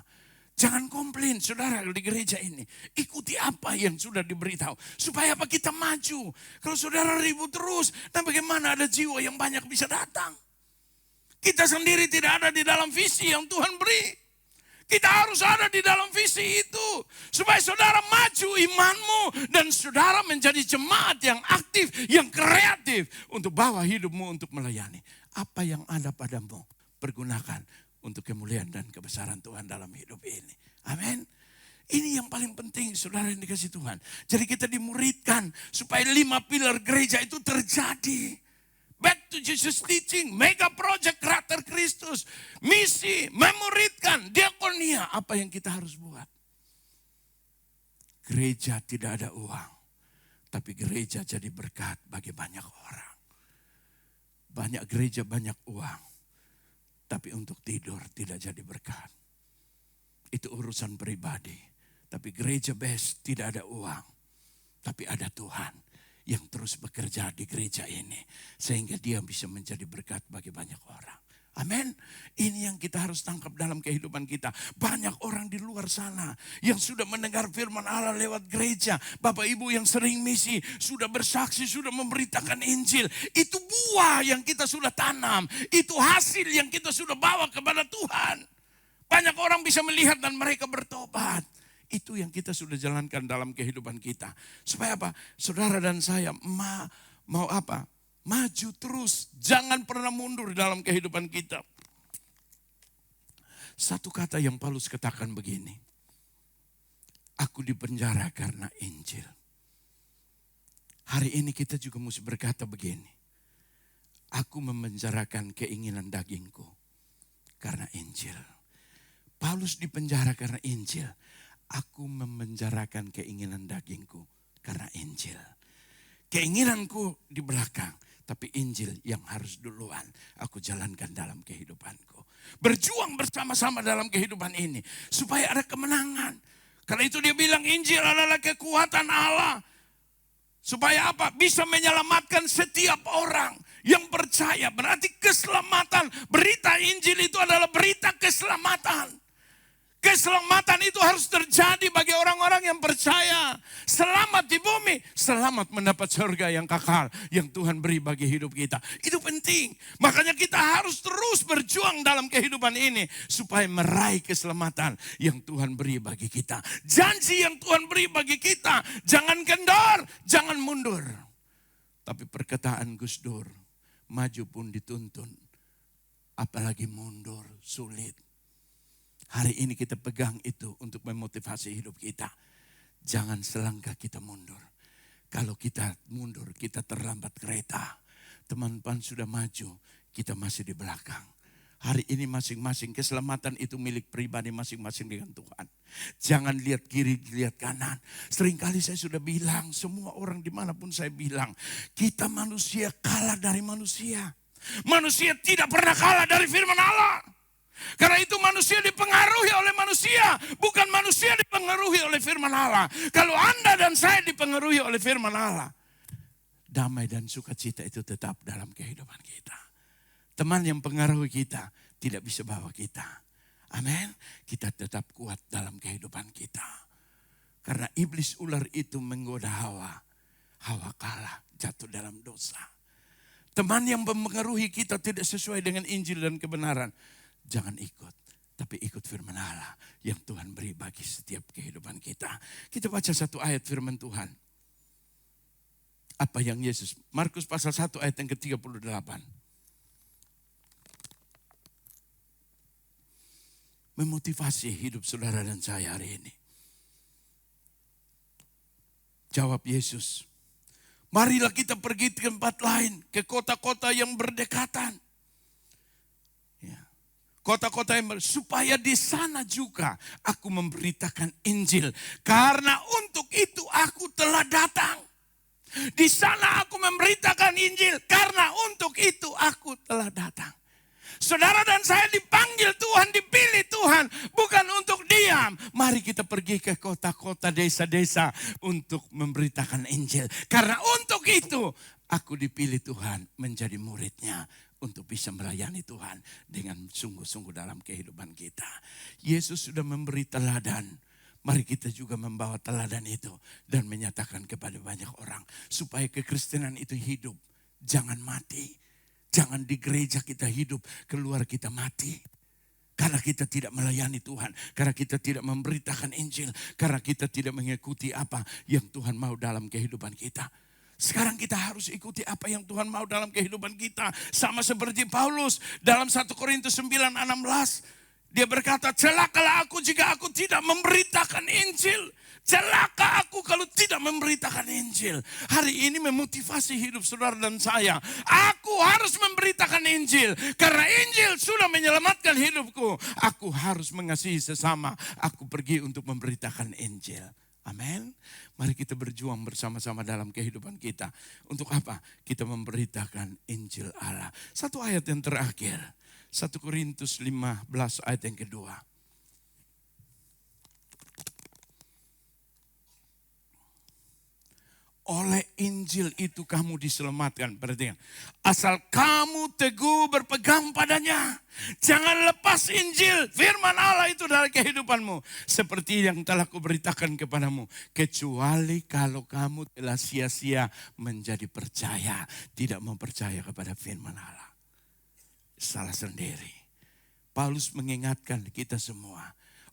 Jangan komplain saudara di gereja ini. Ikuti apa yang sudah diberitahu. Supaya apa kita maju. Kalau saudara ribut terus, dan bagaimana ada jiwa yang banyak bisa datang. Kita sendiri tidak ada di dalam visi yang Tuhan beri. Kita harus ada di dalam visi itu. Supaya saudara maju imanmu. Dan saudara menjadi jemaat yang aktif, yang kreatif. Untuk bawa hidupmu untuk melayani. Apa yang ada padamu, pergunakan untuk kemuliaan dan kebesaran Tuhan dalam hidup ini. Amin. Ini yang paling penting saudara yang dikasih Tuhan. Jadi kita dimuridkan supaya 5 pilar gereja itu terjadi. Back to Jesus teaching, mega project karakter Kristus. Misi, memuridkan, diakonia. Apa yang kita harus buat? Gereja tidak ada uang. Tapi gereja jadi berkat bagi banyak orang. Banyak gereja banyak uang. Tapi untuk tidur tidak jadi berkat. Itu urusan pribadi. Tapi gereja best tidak ada uang. Tapi ada Tuhan yang terus bekerja di gereja ini. Sehingga dia bisa menjadi berkat bagi banyak orang. Amin. Ini yang kita harus tangkap dalam kehidupan kita. Banyak orang di luar sana yang sudah mendengar firman Allah lewat gereja. Bapak Ibu yang sering misi, sudah bersaksi, sudah memberitakan Injil. Itu buah yang kita sudah tanam. Itu hasil yang kita sudah bawa kepada Tuhan. Banyak orang bisa melihat dan mereka bertobat. Itu yang kita sudah jalankan dalam kehidupan kita. Supaya apa? Saudara dan saya mau apa? Maju terus, jangan pernah mundur dalam kehidupan kita. Satu kata yang Paulus katakan begini. Aku dipenjara karena Injil. Hari ini kita juga mesti berkata begini. Aku memenjarakan keinginan dagingku karena Injil. Paulus dipenjara karena Injil. Aku memenjarakan keinginan dagingku karena Injil. Keinginanku di belakang. Tapi Injil yang harus duluan aku jalankan dalam kehidupanku. Berjuang bersama-sama dalam kehidupan ini. Supaya ada kemenangan. Karena itu dia bilang Injil adalah kekuatan Allah. Supaya apa? Bisa menyelamatkan setiap orang yang percaya. Berarti keselamatan. Berita Injil itu adalah berita keselamatan. Keselamatan itu harus terjadi bagi orang-orang yang percaya. Selamat di bumi, selamat mendapat surga yang kekal. Yang Tuhan beri bagi hidup kita. Itu penting. Makanya kita harus terus berjuang dalam kehidupan ini. Supaya meraih keselamatan yang Tuhan beri bagi kita. Janji yang Tuhan beri bagi kita. Jangan kendor, jangan mundur. Tapi perkataan Gus Dur, maju pun dituntun. Apalagi mundur, sulit. Hari ini kita pegang itu untuk memotivasi hidup kita. Jangan selangkah kita mundur. Kalau kita mundur, kita terlambat kereta. Teman-teman sudah maju, kita masih di belakang. Hari ini masing-masing keselamatan itu milik pribadi masing-masing dengan Tuhan. Jangan lihat kiri, lihat kanan. Seringkali saya sudah bilang, semua orang dimanapun saya bilang, kita manusia kalah dari manusia. Manusia tidak pernah kalah dari firman Allah. Karena itu manusia dipengaruhi oleh manusia. Bukan manusia dipengaruhi oleh firman Allah. Kalau Anda dan saya dipengaruhi oleh firman Allah. Damai dan sukacita itu tetap dalam kehidupan kita. Teman yang pengaruhi kita tidak bisa bawa kita. Amin. Kita tetap kuat dalam kehidupan kita. Karena iblis ular itu menggoda Hawa. Hawa kalah, jatuh dalam dosa. Teman yang mempengaruhi kita tidak sesuai dengan Injil dan kebenaran. Jangan ikut, tapi ikut firman Allah yang Tuhan beri bagi setiap kehidupan kita. Kita baca satu ayat firman Tuhan. Apa yang Yesus, Markus pasal 1 ayat yang ke-38. Memotivasi hidup saudara dan saya hari ini. Jawab Yesus, marilah kita pergi ke tempat lain, ke kota-kota yang berdekatan. Kota-kota yang supaya di sana juga aku memberitakan Injil. Karena untuk itu aku telah datang. Di sana aku memberitakan Injil. Karena untuk itu aku telah datang. Saudara dan saya dipanggil Tuhan, dipilih Tuhan. Bukan untuk diam. Mari kita pergi ke kota-kota, desa-desa untuk memberitakan Injil. Karena untuk itu aku dipilih Tuhan menjadi muridnya. Untuk bisa melayani Tuhan dengan sungguh-sungguh dalam kehidupan kita. Yesus sudah memberi teladan. Mari kita juga membawa teladan itu. Dan menyatakan kepada banyak orang. Supaya kekristenan itu hidup. Jangan mati. Jangan di gereja kita hidup. Keluar kita mati. Karena kita tidak melayani Tuhan. Karena kita tidak memberitakan Injil. Karena kita tidak mengikuti apa yang Tuhan mau dalam kehidupan kita. Sekarang kita harus ikuti apa yang Tuhan mau dalam kehidupan kita. Sama seperti Paulus dalam 1 Korintus 9:16. Dia berkata, celakalah aku jika aku tidak memberitakan Injil. Celaka aku kalau tidak memberitakan Injil. Hari ini memotivasi hidup saudara dan saya. Aku harus memberitakan Injil. Karena Injil sudah menyelamatkan hidupku. Aku harus mengasihi sesama. Aku pergi untuk memberitakan Injil. Amin. Mari kita berjuang bersama-sama dalam kehidupan kita. Untuk apa? Kita memberitakan Injil Allah. Satu ayat yang terakhir. 1 Korintus 15 ayat yang kedua. oleh Injil itu kamu diselamatkan. Perhatikan, asal kamu teguh berpegang padanya. Jangan lepas Injil, firman Allah itu dari kehidupanmu. Seperti yang telah kuberitakan kepadamu. Kecuali kalau kamu telah sia-sia menjadi percaya. Tidak mau percaya kepada firman Allah. Salah sendiri. Paulus mengingatkan kita semua.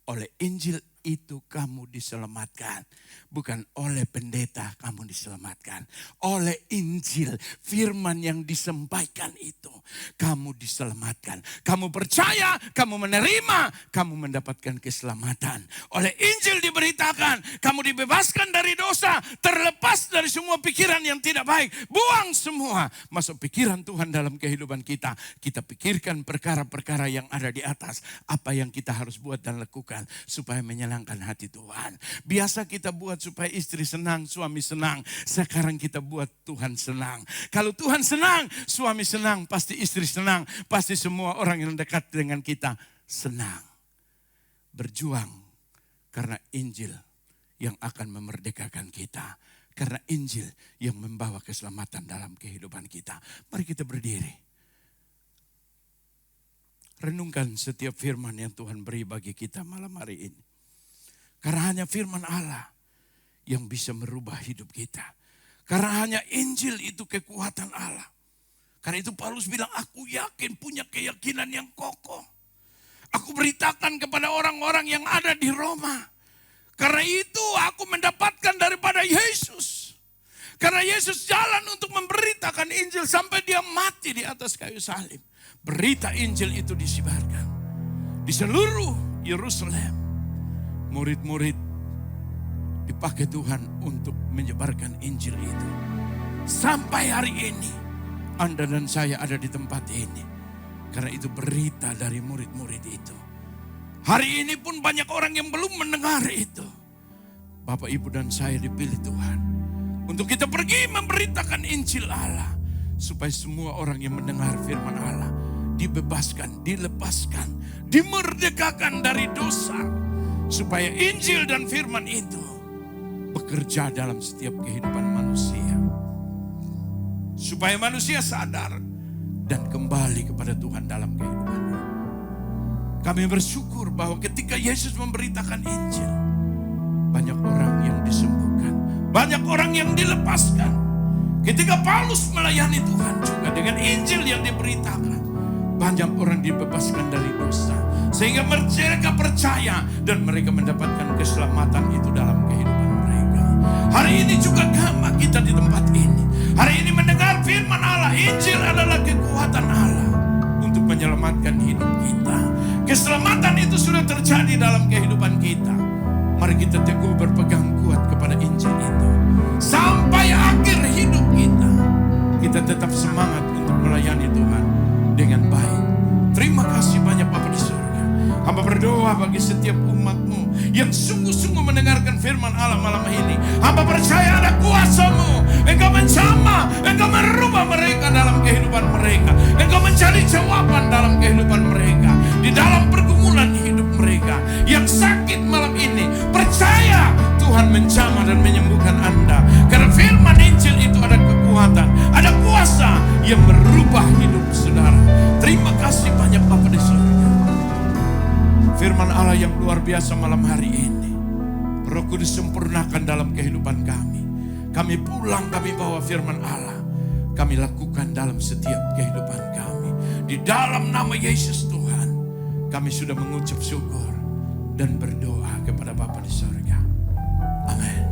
Oleh Injil itu kamu diselamatkan. Bukan oleh pendeta kamu diselamatkan. Oleh Injil, firman yang disampaikan itu. Kamu diselamatkan. Kamu percaya, kamu menerima, kamu mendapatkan keselamatan. Oleh Injil diberitakan, kamu dibebaskan dari dosa. Terlepas dari semua pikiran yang tidak baik. Buang semua. Masuk pikiran Tuhan dalam kehidupan kita. Kita pikirkan perkara-perkara yang ada di atas. Apa yang kita harus buat dan lakukan. Supaya menyenangkan hati Tuhan. Biasa kita buat supaya istri senang, suami senang. Sekarang kita buat Tuhan senang. Kalau Tuhan senang, suami senang, pasti istri senang. Pasti semua orang yang dekat dengan kita senang. Berjuang karena Injil yang akan memerdekakan kita. Karena Injil yang membawa keselamatan dalam kehidupan kita. Mari kita berdiri. Renungkan setiap firman yang Tuhan beri bagi kita malam hari ini. Karena hanya firman Allah yang bisa merubah hidup kita. Karena hanya Injil itu kekuatan Allah. Karena itu Paulus bilang, aku yakin punya keyakinan yang kokoh. Aku beritakan kepada orang-orang yang ada di Roma. Karena itu aku mendapatkan daripada Yesus. Karena Yesus jalan untuk memberitakan Injil sampai dia mati di atas kayu salib. Berita Injil itu disebarkan di seluruh Yerusalem. Murid-murid dipakai Tuhan untuk menyebarkan Injil itu. Sampai hari ini Anda dan saya ada di tempat ini. Karena itu berita dari murid-murid itu. Hari ini pun banyak orang yang belum mendengar itu. Bapak, Ibu dan saya dipilih Tuhan untuk kita pergi memberitakan Injil Allah. Supaya semua orang yang mendengar firman Allah dibebaskan, dilepaskan, dimerdekakan dari dosa. Supaya Injil dan firman itu bekerja dalam setiap kehidupan manusia. Supaya manusia sadar dan kembali kepada Tuhan dalam kehidupannya. Kami bersyukur bahwa ketika Yesus memberitakan Injil, banyak orang yang disembuhkan, banyak orang yang dilepaskan. Ketika Paulus melayani Tuhan juga dengan Injil yang diberitakan, banyak orang dibebaskan dari dosa. Sehingga mereka percaya dan mereka mendapatkan keselamatan itu dalam kehidupan mereka. Hari ini juga kita di tempat ini. Hari ini mendengar firman Allah. Injil adalah kekuatan Allah untuk menyelamatkan hidup kita. Keselamatan itu sudah terjadi dalam kehidupan kita. Mari kita teguh berpegang kuat kepada Injil itu. Sampai akhir hidup kita. Kita tetap semangat untuk melayani Tuhan dengan baik. Terima kasih banyak Bapa di surga. Hamba berdoa bagi setiap umat-Mu yang sungguh-sungguh mendengarkan firman Allah malam ini. Hamba percaya ada kuasa-Mu. Engkau menjamah, Engkau merubah mereka dalam kehidupan mereka. Engkau mencari jawaban dalam kehidupan mereka. Di dalam pergumulan hidup mereka. Yang sakit malam ini, percaya Tuhan menjamah dan menyembuhkan Anda. Karena firman Injil itu ada kekuatan, ada kuasa yang merubah hidup saudara. Terima kasih banyak Bapa di surga. Firman Allah yang luar biasa malam hari ini. Roh Kudus sempurnakan dalam kehidupan kami. Kami pulang, kami bawa firman Allah. Kami lakukan dalam setiap kehidupan kami. Di dalam nama Yesus Tuhan, kami sudah mengucap syukur dan berdoa kepada Bapa di surga. Amin.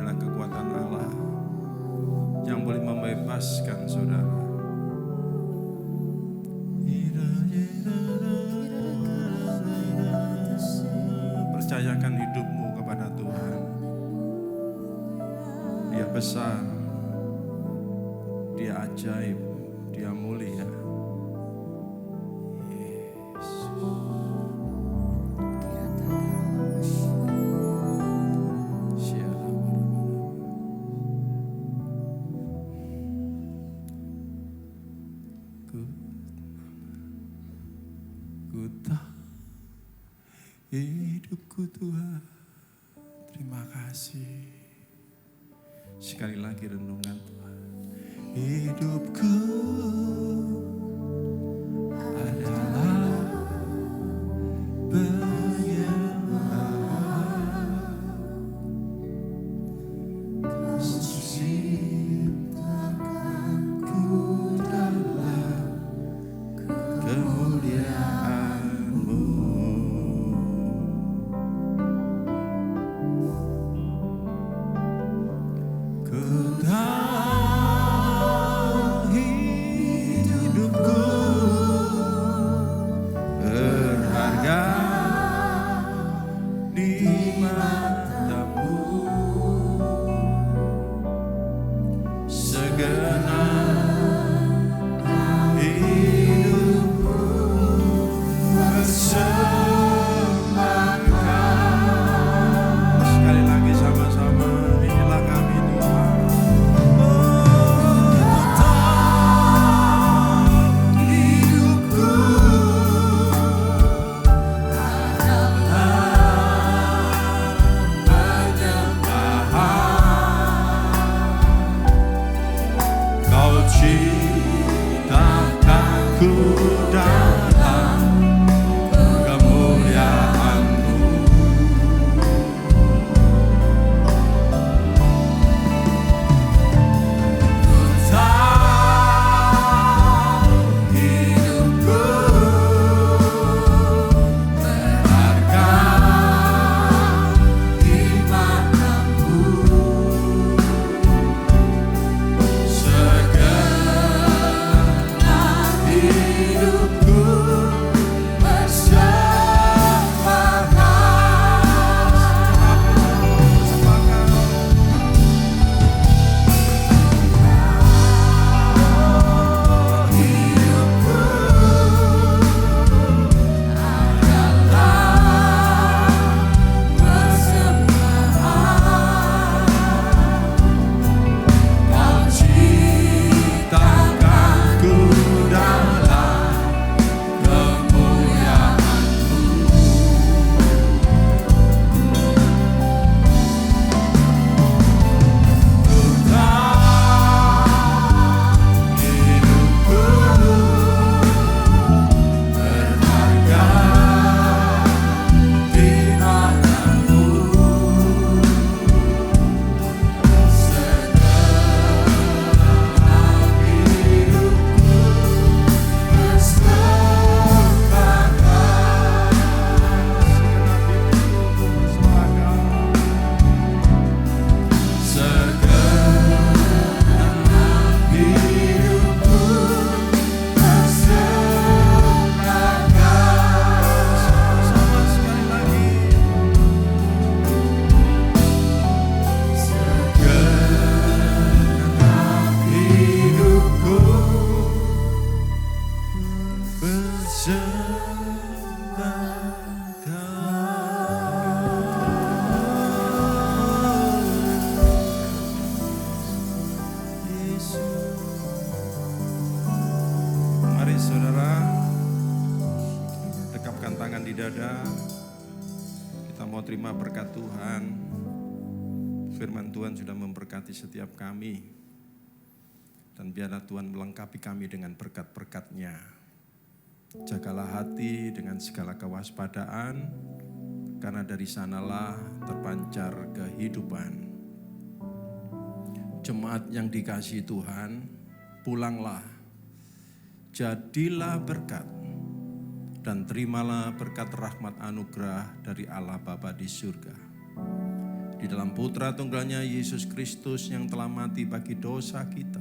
adalah kekuatan Allah yang boleh membebaskan saudara. Percayakan hidupmu kepada Tuhan. Dia besar, Dia ajaib, Dia mulia. Hidupku Tuhan, terima kasih. Sekali lagi renungan Tuhan. Hidupku adalah penyembahan. Kau ciptakanku dalam kemuliaan-Mu. Hidupku berharga di mata-Mu, segenap hidupku bersembahkan. Sekali lagi sama-sama, inilah kami Tuhan. Ciptakanku dalam kemuliaan-Mu. Ku tahu hidupku berharga di mata-Mu, hidupku dada, kita mau terima berkat Tuhan. Firman Tuhan sudah memberkati setiap kami. Dan biarlah Tuhan melengkapi kami dengan berkat-berkat-Nya. Jagalah hati dengan segala kewaspadaan, karena dari sanalah terpancar kehidupan. Jemaat yang dikasihi Tuhan, pulanglah, jadilah berkat, dan terimalah berkat rahmat anugerah dari Allah Bapa di surga. di dalam Putra Tunggalnya Yesus Kristus yang telah mati bagi dosa kita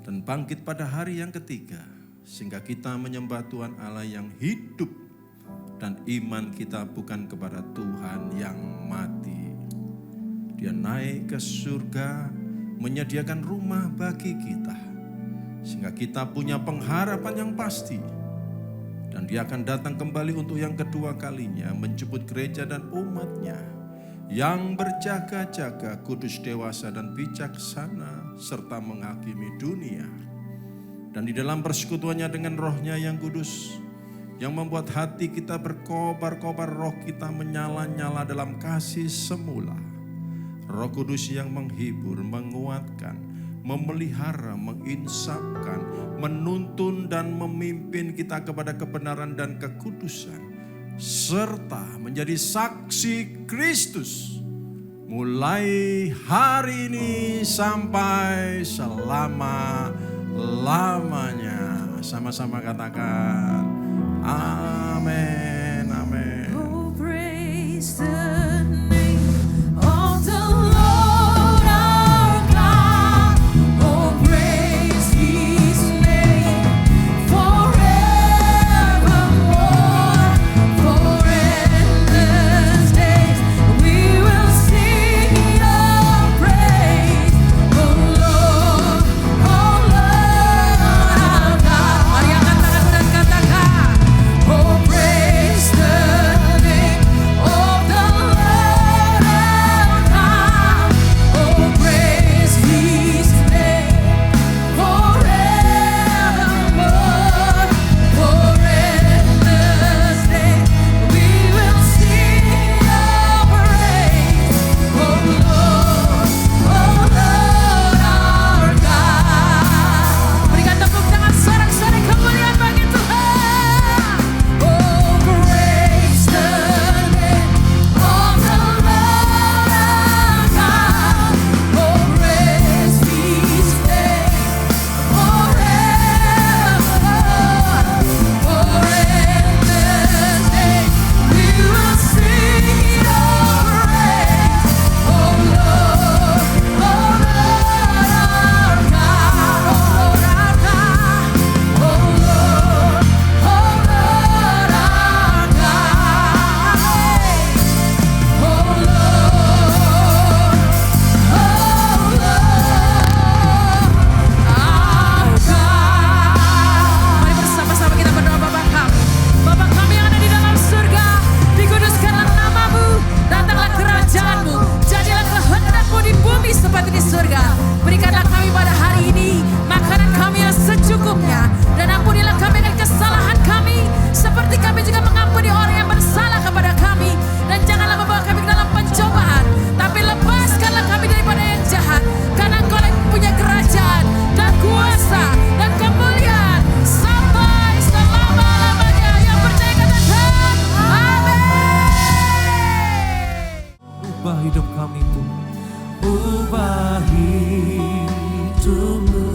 dan bangkit pada hari yang ketiga, sehingga kita menyembah Tuhan Allah yang hidup dan iman kita bukan kepada Tuhan yang mati. Dia naik ke surga menyediakan rumah bagi kita, sehingga kita punya pengharapan yang pasti. Dan dia akan datang kembali untuk yang kedua kalinya, menjemput gereja dan umatnya yang berjaga-jaga, kudus, dewasa, dan bijaksana, serta menghakimi dunia. Dan di dalam persekutuannya dengan Roh-Nya yang kudus, yang membuat hati kita berkobar-kobar, roh kita menyala-nyala dalam kasih semula. Roh Kudus yang menghibur, menguatkan, memelihara, menginsafkan, menuntun dan memimpin kita kepada kebenaran dan kekudusan, serta menjadi saksi Kristus mulai hari ini sampai selama-lamanya. Sama-sama katakan amin, amin. Oh, praise the name of the Lord our God. Oh, praise His name forevermore. For endless days we will sing your praise. Oh Lord our God. Mari angkat tangan dan katakan, oh praise the name of the Lord our God. Oh praise His name forevermore. For endless days we will sing your praise. Oh Lord our God. Berikan tepuk tangan sorak-sorai kemuliaan bagi Tuhan. Oh praise the name of the Lord our God. Oh praise His name forevermore. For endless days we will sing your praise. Oh Lord our God. Oh Lord our God. Oh Lord our God. Oh Lord our God. Mari bersama-sama kita berdoa. Bapa kami yang ada di dalam surga, dikuduskanlah nama-Mu, datanglah kerajaan-Mu, jadilah kehendak-Mu di bumi seperti di surga. Berikanlah kami pada hari ini makanan kami yang secukupnya, dan ampunilah kami akan kesalahan kami, seperti kami juga mengampuni orang yang bersalah kepada kami. Dan janganlah membawa kami ke dalam pencobaan, tapi lepaskanlah kami daripada yang jahat, karena Engkau yang punya kerajaan dan kuasa dan kemuliaan sampai selama-lamanya. Yang percaya katakan amin. Ubah hidup kami Tuhan, ubah hidupmu.